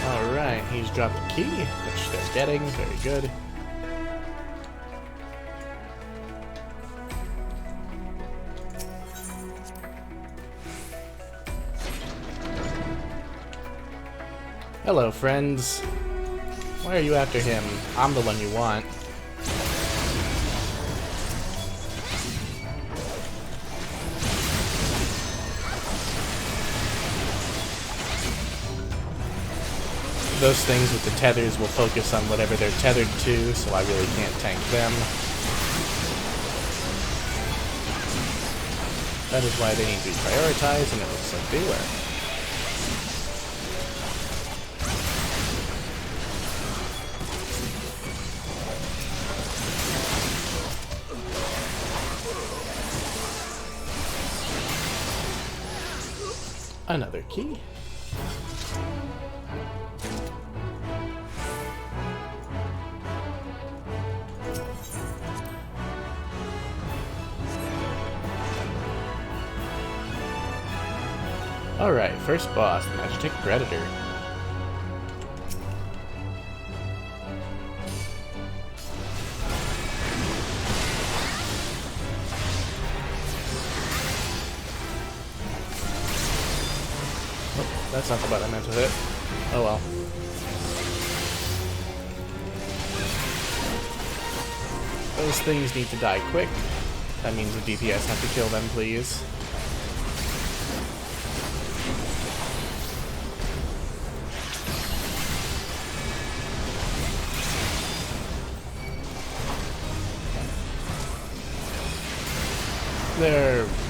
Alright, he's dropped the key, which they're getting. Very good. Hello, friends. Why are you after him? I'm the one you want. Those things with the tethers will focus on whatever they're tethered to, so I really can't tank them. That is why they need to be prioritized, and it looks like they were. Another key. Alright, first boss, Magic Predator. That's not the button I meant to hit. Oh well. Those things need to die quick. That means the DPS have to kill them, please.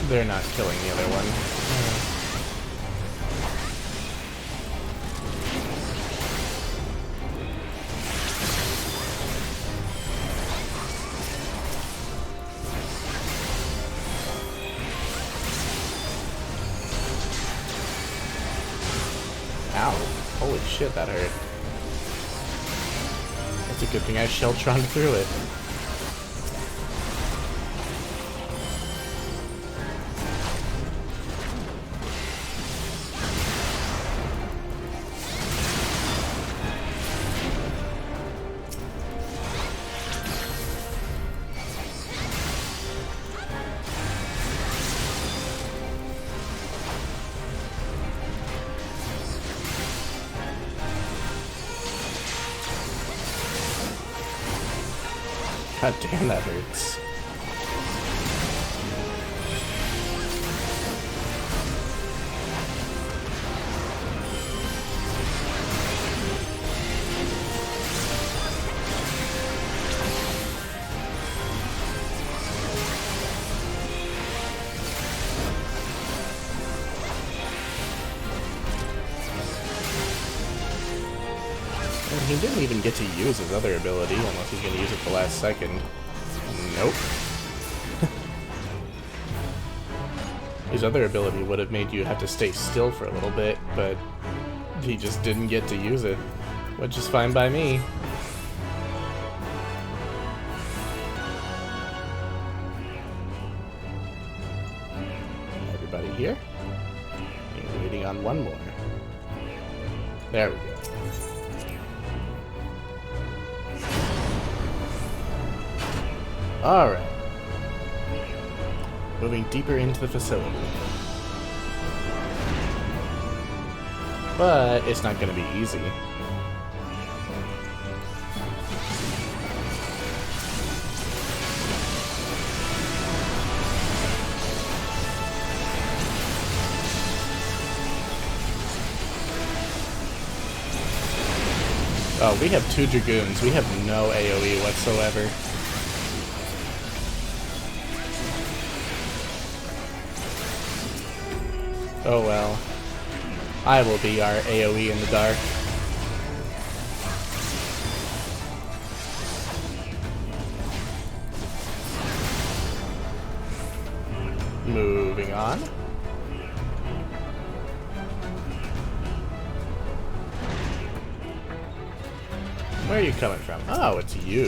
They're not killing the other one. Ow. Holy shit, that hurt. It's a good thing I Sheltron through it. God damn, that hurts. He didn't even get to use his other ability, unless he's going to use it the last second. Nope. His other ability would have made you have to stay still for a little bit, but he just didn't get to use it, which is fine by me. Everybody here? You're waiting on one more. There we go. Alright. Moving deeper into the facility. But it's not going to be easy. Oh, we have 2 Dragoons. We have no AoE whatsoever. Oh well. I will be our AoE in the dark. Moving on. Where are you coming from? Oh, it's you.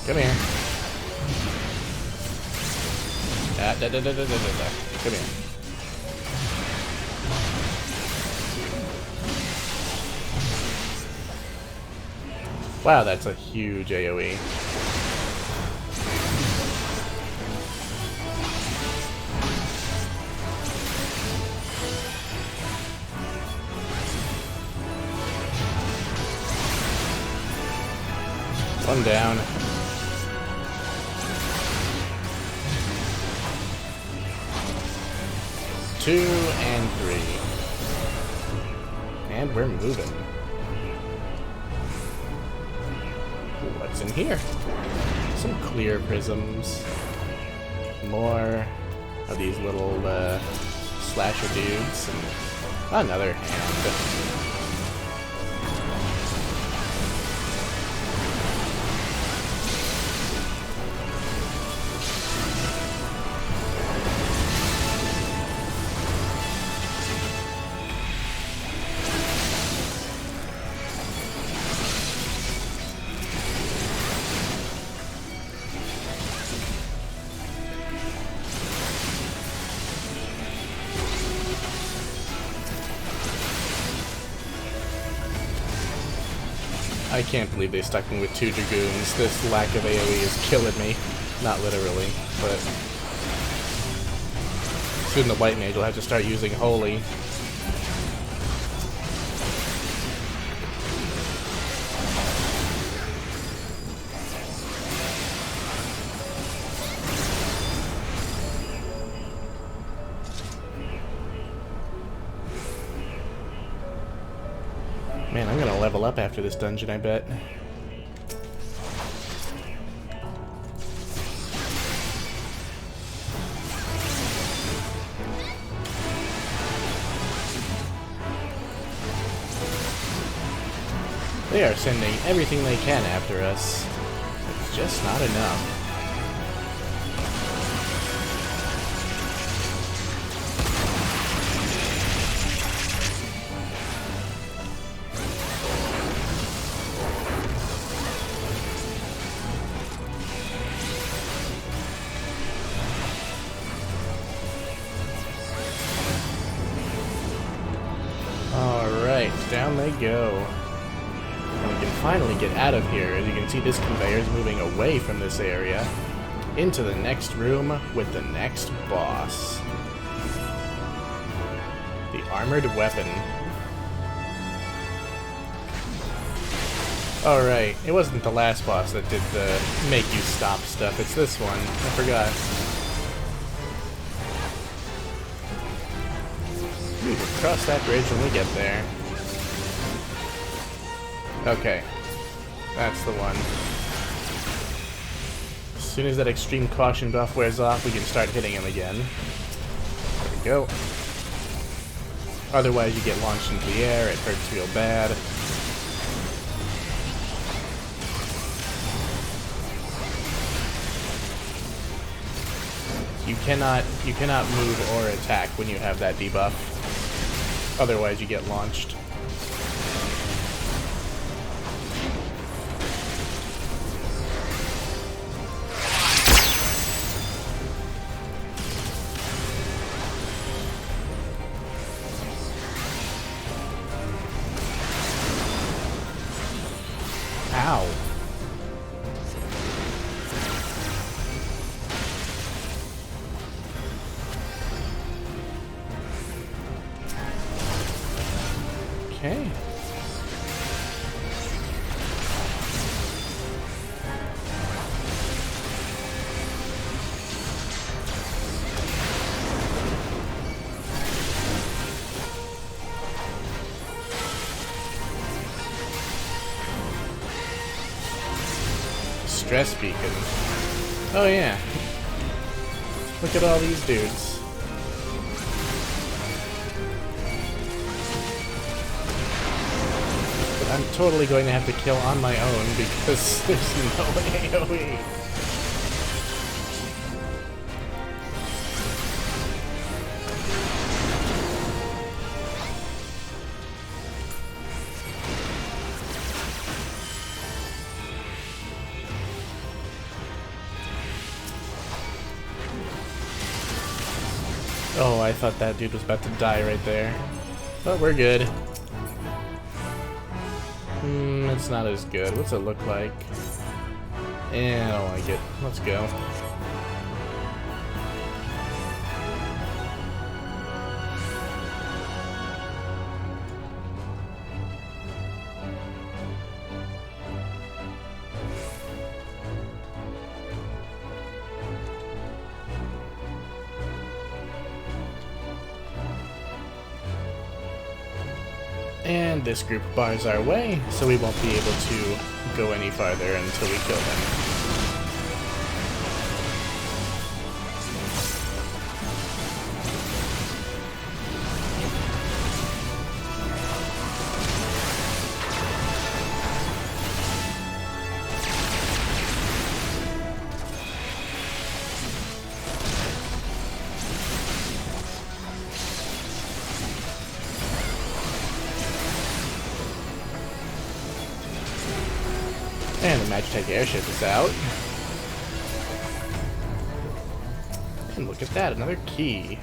Come here. Come here. Wow, that's a huge AoE. One down. Two and 3. And we're moving. What's in here? Some clear prisms. More of these little slasher dudes. And another hand. I can't believe they stuck me with 2 Dragoons. This lack of AoE is killing me. Not literally, but soon the White Mage will have to start using Holy. Man, I'm gonna level up after this dungeon, I bet. They are sending everything they can after us. It's just not enough. Down they go. And we can finally get out of here. As you can see, this conveyor is moving away from this area into the next room with the next boss. The armored weapon. Alright, it wasn't the last boss that did the make you stop stuff. It's this one. I forgot. We will cross that bridge when we get there. Okay, that's the one. As soon as that extreme caution buff wears off, we can start hitting him again. There we go. Otherwise, you get launched into the air. It hurts real bad. You cannot move or attack when you have that debuff. Otherwise, you get launched. Ow. distress beacon. Oh yeah. Look at all these dudes. But I'm totally going to have to kill on my own because there's no AoE. Oh, I thought that dude was about to die right there. But we're good. It's not as good. What's it look like? I don't like it. Let's go. And this group bars our way, so we won't be able to go any farther until we kill them. And the Magitech airship is out. And look at that, another key.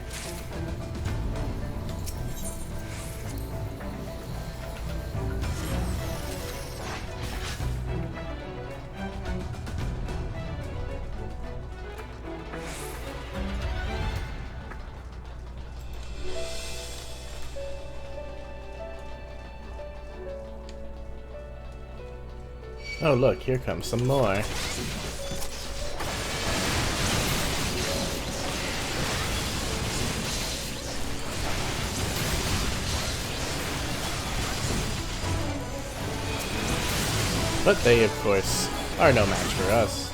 Oh look, here comes some more. But they, of course, are no match for us.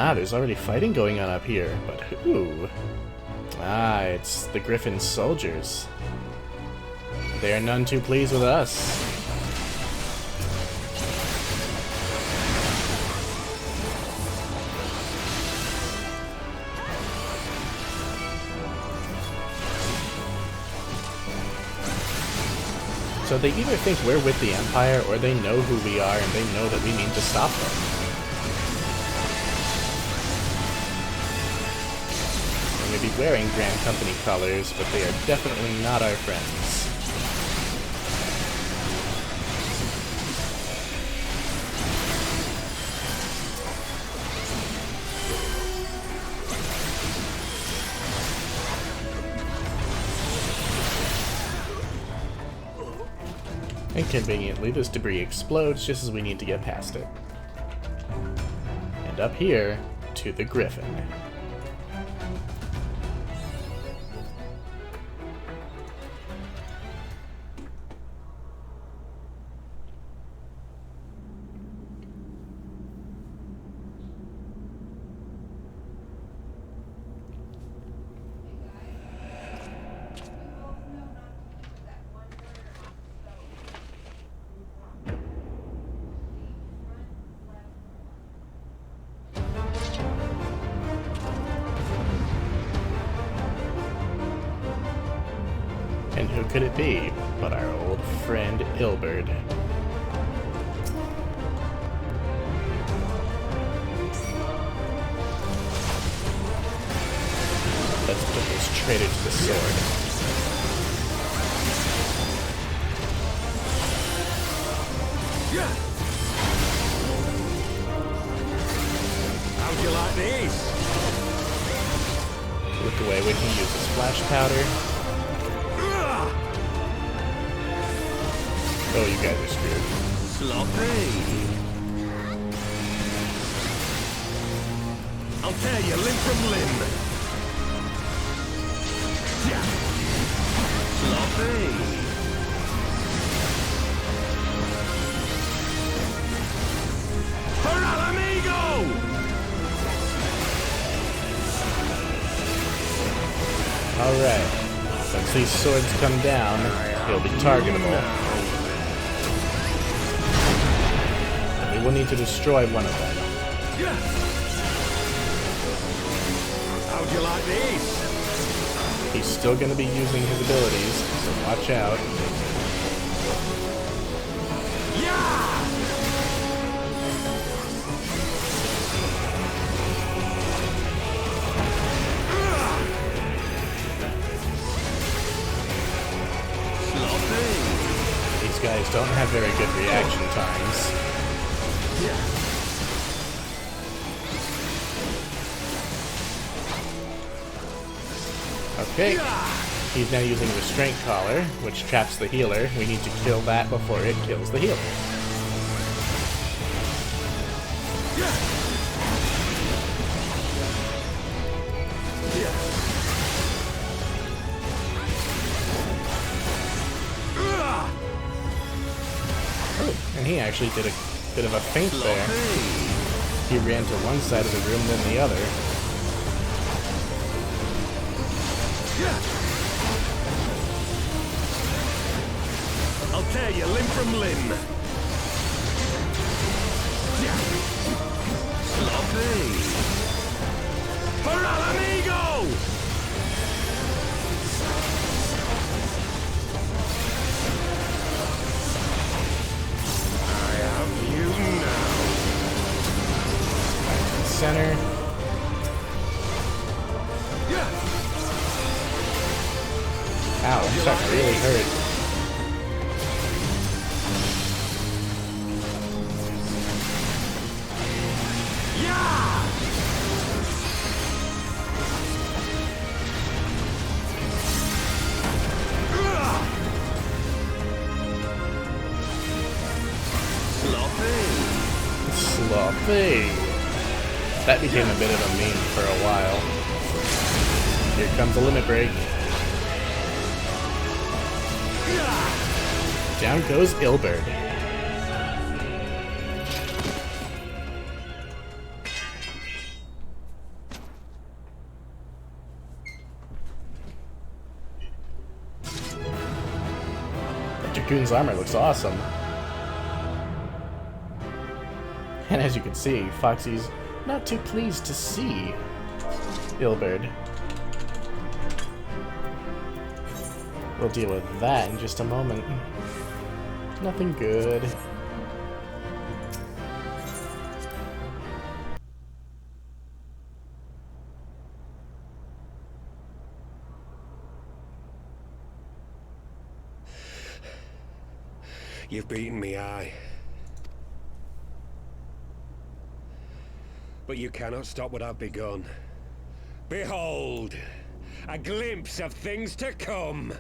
Ah, there's already fighting going on up here, but who? Ah, it's the Gryphon soldiers. They are none too pleased with us. So they either think we're with the Empire, or they know who we are and they know that we need to stop them. They may be wearing Grand Company colors, but they are definitely not our friends. And conveniently, this debris explodes just as we need to get past it. And up here, to the Gryphon. And who could it be but our old friend Ilberd? Let's put this traitor to the sword.
How'd you like these?
Look away when he uses flash powder. Oh, you guys are screwed.
Sloppy.
I'll tear you limb from limb. Yeah. Sloppy. For Alamigo!
Alright. Once these swords come down, he'll be targetable. And we will need to destroy one of them.
How'd you like these?
He's still going to be using his abilities, so watch out.
Yeah! Sloppy.
These guys don't have very good reaction times.
Yeah.
Okay, he's now using Restraint Collar, which traps the healer. We need to kill that before it kills the healer. Oh, and he actually did a bit of a feint there. He ran to one side of the room, then the other.
I'll tear you limb from limb. Sloppy. For Alamigo! I have you now.
Center. Ow, I'm starting to really hurt.
Yeah!
Sloppy. That became a bit of a meme for a while. Here comes a limit break. Down goes Ilberd. That Dragoon's armor looks awesome. And as you can see, Foxy's not too pleased to see Ilberd. We'll deal with that in just a moment. Nothing good.
You've beaten me, aye. But you cannot stop what I've begun. Behold, a glimpse of things to come.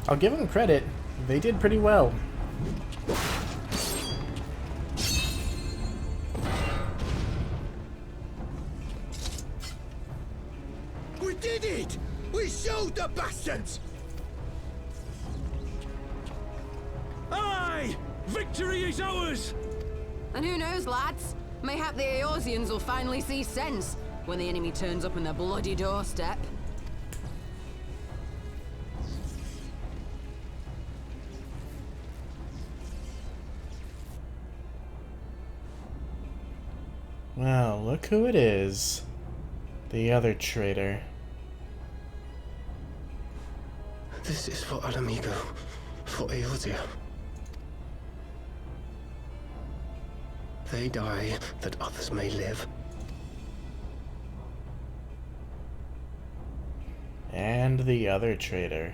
I'll give them credit. They did pretty well.
We did it! We showed the bastards! Aye! Victory is ours!
And who knows, lads? Mayhap the Eorzeans will finally see sense when the enemy turns up on their bloody doorstep.
Well, look who it is. The other traitor.
This is for Alamigo, for Eorzea. They die that others may live.
And the other traitor.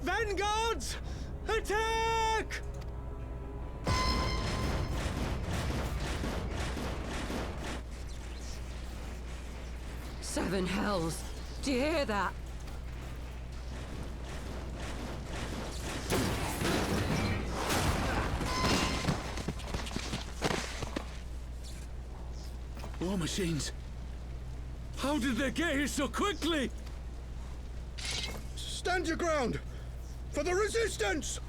Vanguards! Attack!
seven hells. Do you hear that?
War machines. How did they get here so quickly?
Stand your ground! For the resistance!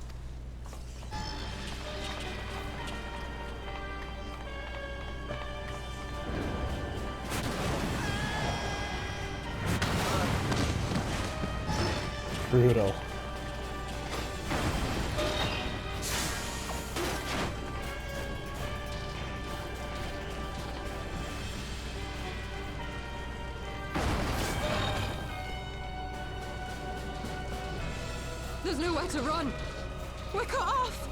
Brutal.
There's nowhere to run. We're cut off.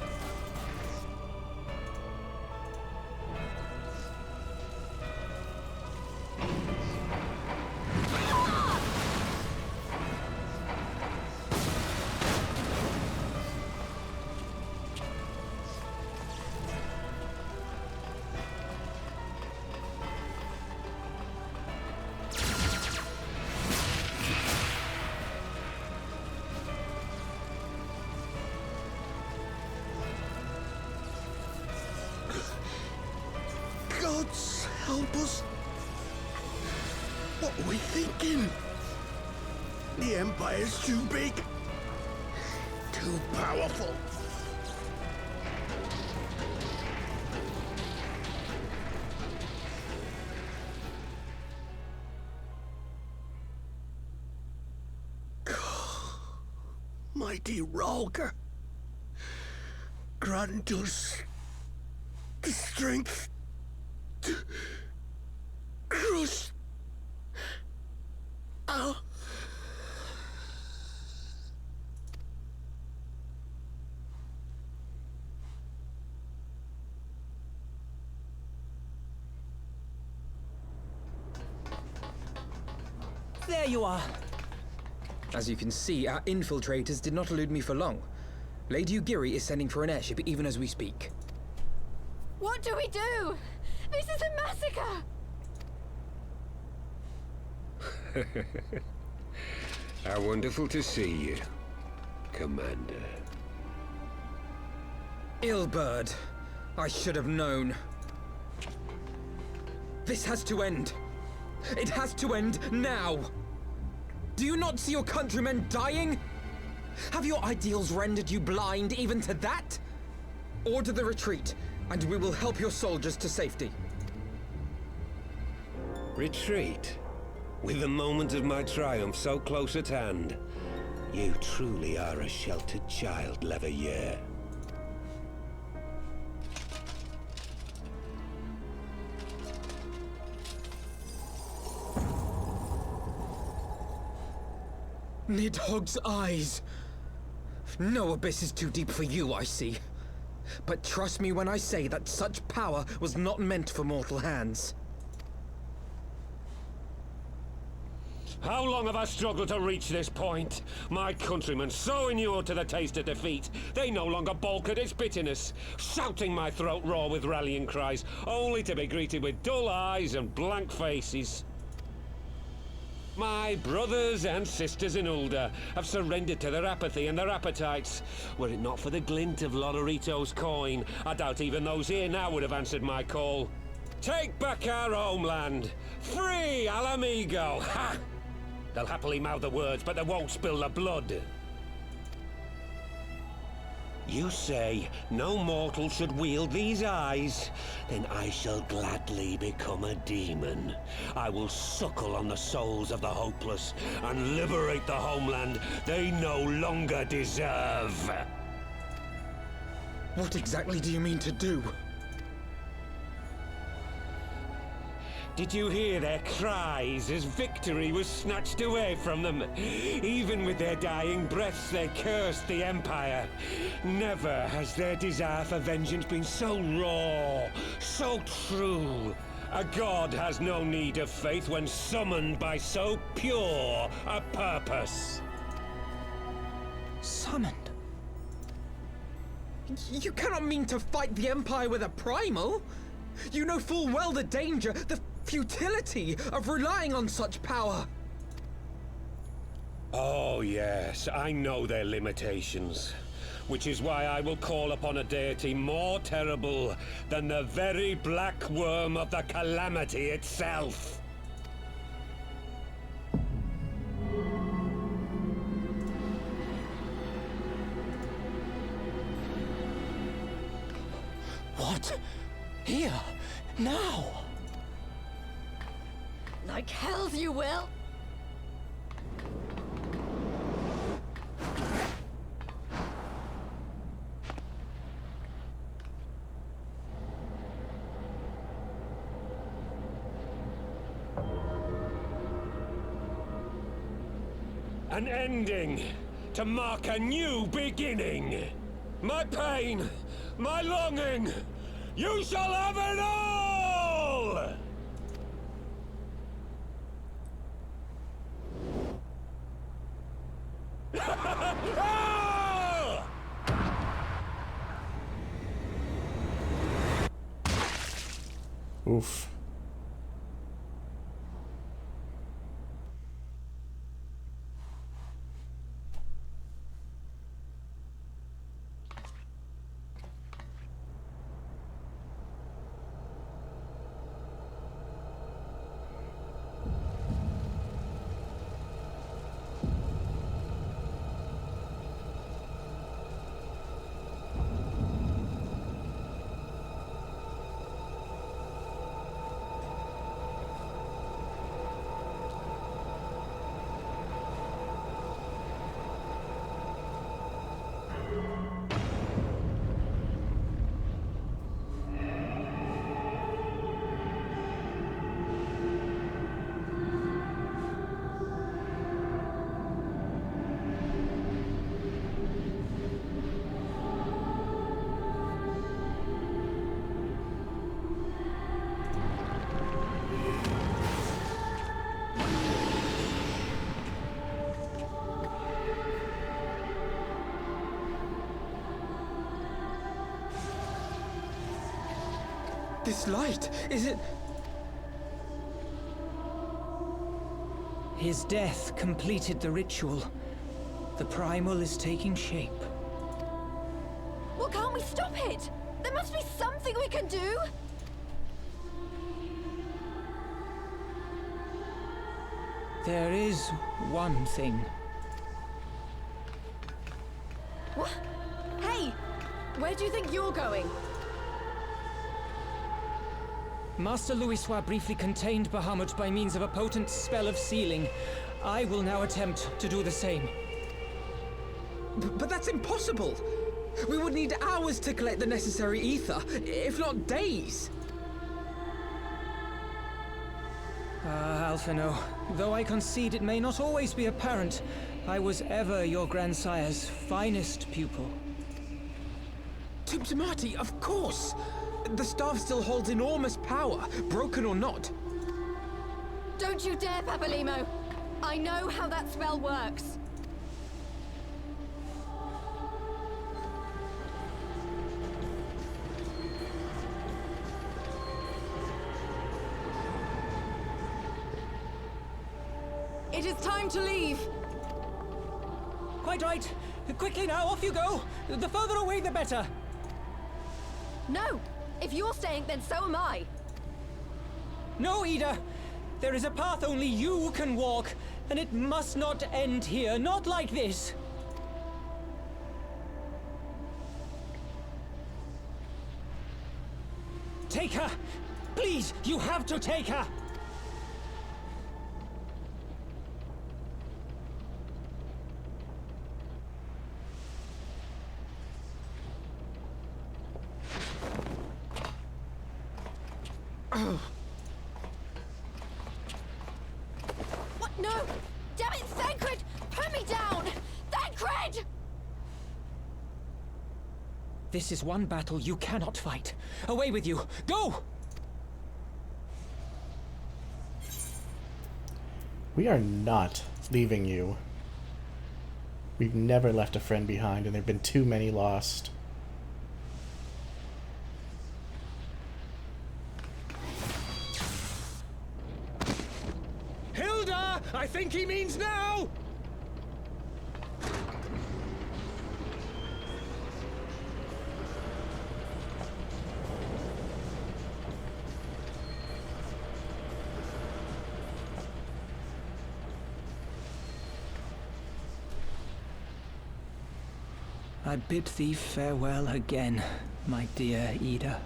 Gods help us! What are we thinking? The Empire's too big. Too powerful. Mighty Rolker, grant us the strength to crush our...
There you are.
As you can see, our infiltrators did not elude me for long. Lady Ugiri is sending for an airship even as we speak.
What do we do? This is a massacre!
How wonderful to see you, Commander.
Ill-bird. I should have known. This has to end. It has to end now. Do you not see your countrymen dying? Have your ideals rendered you blind even to that? Order the retreat, and we will help your soldiers to safety.
Retreat? With the moment of my triumph so close at hand? You truly are a sheltered child, Leveilleur.
Nidhogg's eyes. No abyss is too deep for you, I see. But trust me when I say that such power was not meant for mortal hands.
How long have I struggled to reach this point? My countrymen, so inured to the taste of defeat, they no longer balk at its bitterness, shouting my throat raw with rallying cries, only to be greeted with dull eyes and blank faces. My brothers and sisters in Ulda have surrendered to their apathy and their appetites. Were it not for the glint of Lodorito's coin, I doubt even those here now would have answered my call. Take back our homeland! Free Al Amigo! Ha! They'll happily mouth the words, but they won't spill the blood. You say no mortal should wield these eyes? Then I shall gladly become a demon. I will suckle on the souls of the hopeless and liberate the homeland they no longer deserve.
What exactly do you mean to do?
Did you hear their cries as victory was snatched away from them? Even with their dying breaths, they cursed the Empire. Never has their desire for vengeance been so raw, so true. A god has no need of faith when summoned by so pure a purpose.
Summoned?
You cannot mean to fight the Empire with a primal! You know full well the danger, the futility of relying on such power.
Oh yes, I know their limitations. Which is why I will call upon a deity more terrible than the very black worm of the calamity itself.
What? Here? Now?
Like hells you will!
An ending to mark a new beginning. My pain, my longing, you shall have it all!
Oof.
This light, is it...
His death completed the ritual. The primal is taking shape.
Well, can't we stop it? There must be something we can do!
There is one thing.
What? Hey! Where do you think you're going?
Master Louisoix briefly contained Bahamut by means of a potent spell of sealing. I will now attempt to do the same.
But that's impossible! We would need hours to collect the necessary ether, if not days!
Alphino, though I concede it may not always be apparent, I was ever your grandsire's finest pupil.
Tuptimati, of course! The staff still holds enormous power, broken or not.
Don't you dare, Papalimo! I know how that spell works! It is time to leave!
Quite right. Quickly now, off you go! The further away, the better!
No! If you're staying, then so am I!
No, Ida! There is a path only you can walk, and it must not end here, not like this! Take her! Please, you have to take her!
What? No! Damn it, Thancred! Put me down! Thancred!
This is one battle you cannot fight. Away with you! Go!
We are not leaving you. We've never left a friend behind, and there have been too many lost.
he means now!
I bid thee farewell again, my dear Ida.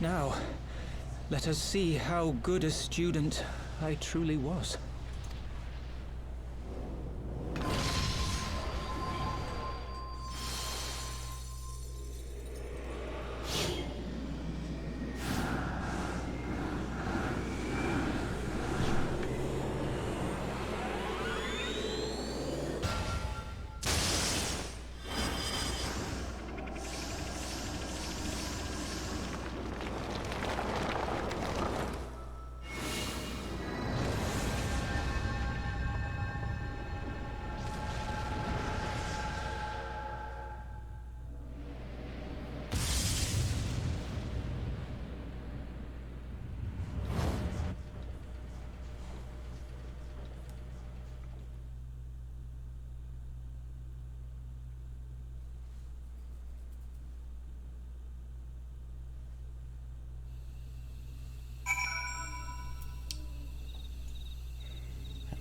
Now, let us see how good a student I truly was.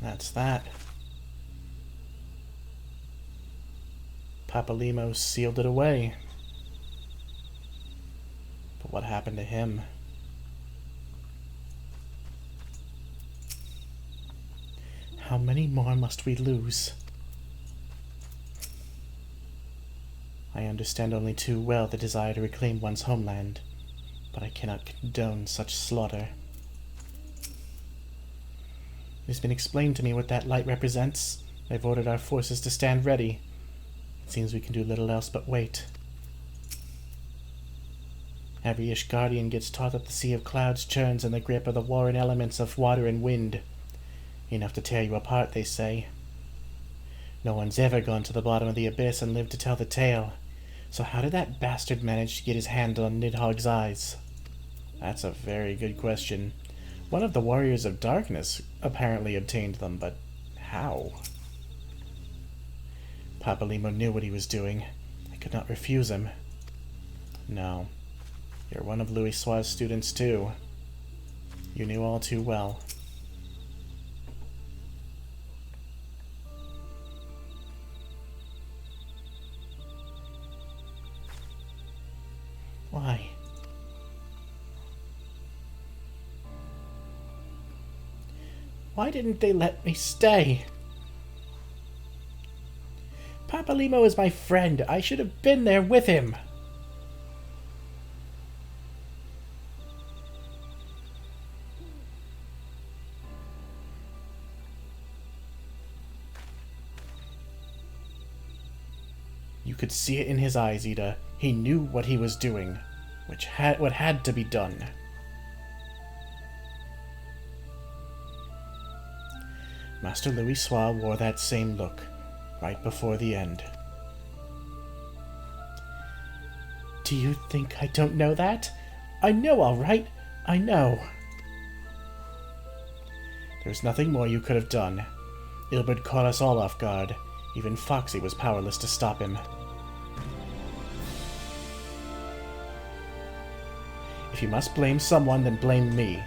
That's that. Papalimos sealed it away. But what happened to him? How many more must we lose? I understand only too well the desire to reclaim one's homeland, but I cannot condone such slaughter. It has been explained to me what that light represents. I've ordered our forces to stand ready. It seems we can do little else but wait. Every Ishgardian gets taught that the Sea of Clouds churns in the grip of the warring elements of water and wind. Enough to tear you apart, they say. No one's ever gone to the bottom of the abyss and lived to tell the tale. So how did that bastard manage to get his hand on Nidhogg's eyes? That's a very good question. One of the Warriors of Darkness apparently obtained them, but how? Papalimo knew what he was doing. I could not refuse him. No. You're one of Louis' students, too. You knew all too well. Why? Why didn't they let me stay? Papalimo is my friend. I should have been there with him. You could see it in his eyes, Ida. He knew what he was doing, what had to be done. Master Louis wore that same look, right before the end. Do you think I don't know that? I know, all right. I know. There's nothing more you could have done. Ilbert caught us all off guard. Even Foxy was powerless to stop him. If you must blame someone, then blame me.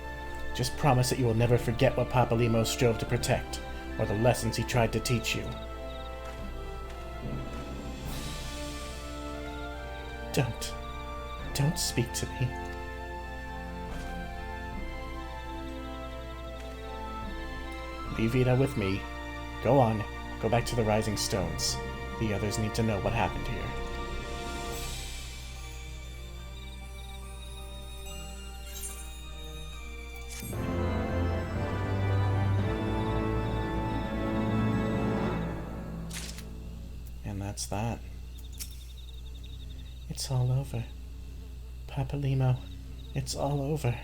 Just promise that you will never forget what Papalimo strove to protect, or the lessons he tried to teach you. Don't speak to me. Leave Ida with me. Go on, go back to the Rising Stones. The others need to know what happened here. And that's that. It's all over. Papalimo, it's all over.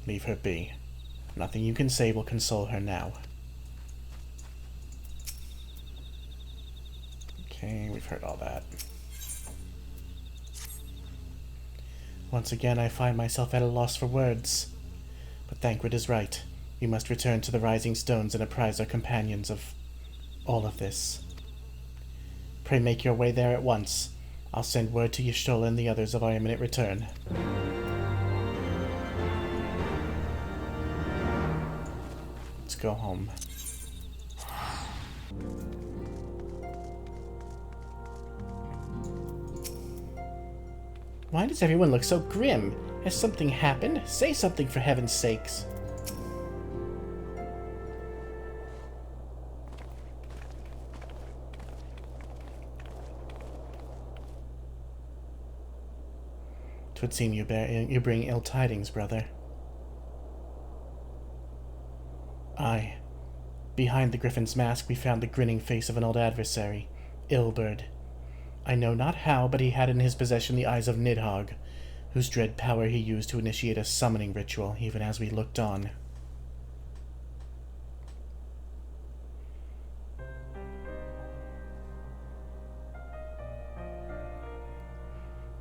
Leave her be. Nothing you can say will console her now. Okay, we've heard all that. Once again, I find myself at a loss for words. But Thancred is right. We must return to the Rising Stones and apprise our companions of all of this. Pray make your way there at once. I'll send word to Y'shtola and the others of our imminent return. Let's go home. Why does everyone look so grim? Has something happened? Say something, for heaven's sakes. Twould seem you bring ill tidings, brother. Aye. Behind the Gryphon's mask we found the grinning face of an old adversary, Ilberd. I know not how, but he had in his possession the eyes of Nidhogg, whose dread power he used to initiate a summoning ritual, even as we looked on.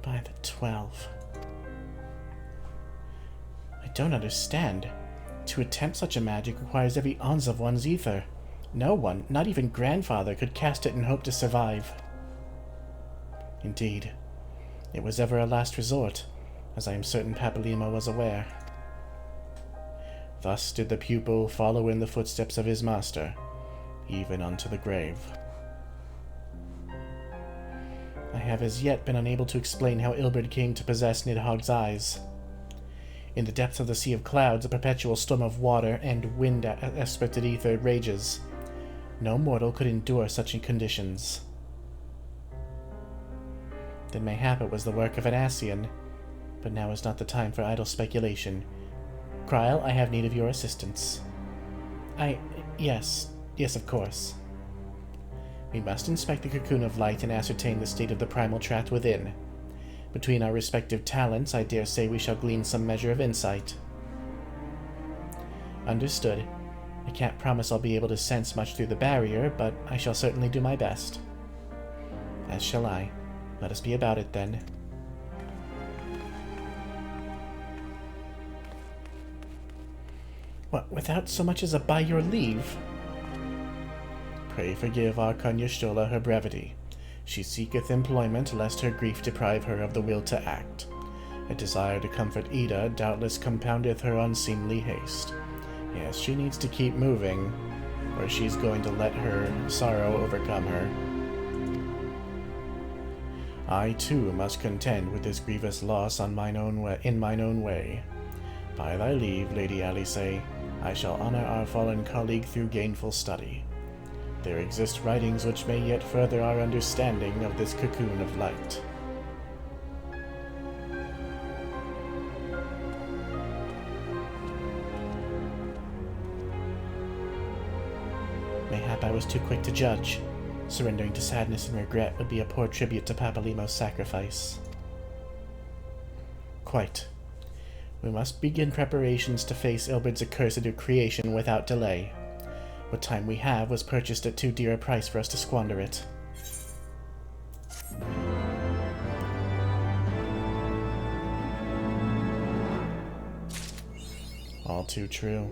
By the 12. I don't understand. To attempt such a magic requires every ounce of one's ether. No one, not even grandfather, could cast it and hope to survive. Indeed, it was ever a last resort, as I am certain Papalymo was aware. Thus did the pupil follow in the footsteps of his master, even unto the grave. I have as yet been unable to explain how Ilberd came to possess Nidhogg's eyes. In the depths of the Sea of Clouds, a perpetual storm of water and wind-aspected ether rages. No mortal could endure such conditions. Then mayhap it was the work of an Ascian, but now is not the time for idle speculation. Krile, I have need of your assistance. Yes, of course. We must inspect the cocoon of light and ascertain the state of the primal tract within. Between our respective talents, I dare say we shall glean some measure of insight. Understood. I can't promise I'll be able to sense much through the barrier, but I shall certainly do my best. As shall I. Let us be about it, then. What, without so much as a by your leave? Pray forgive our Y'shtola her brevity. She seeketh employment, lest her grief deprive her of the will to act. A desire to comfort Ida doubtless compoundeth her unseemly haste. Yes, she needs to keep moving, or she's going to let her sorrow overcome her. I, too, must contend with this grievous loss in mine own way. By thy leave, Lady Alice, I shall honor our fallen colleague through gainful study. There exist writings which may yet further our understanding of this cocoon of light. Mayhap I was too quick to judge. Surrendering to sadness and regret would be a poor tribute to Papalymo's sacrifice. Quite. We must begin preparations to face Ilberd's accursed creation without delay. What time we have was purchased at too dear a price for us to squander it. All too true.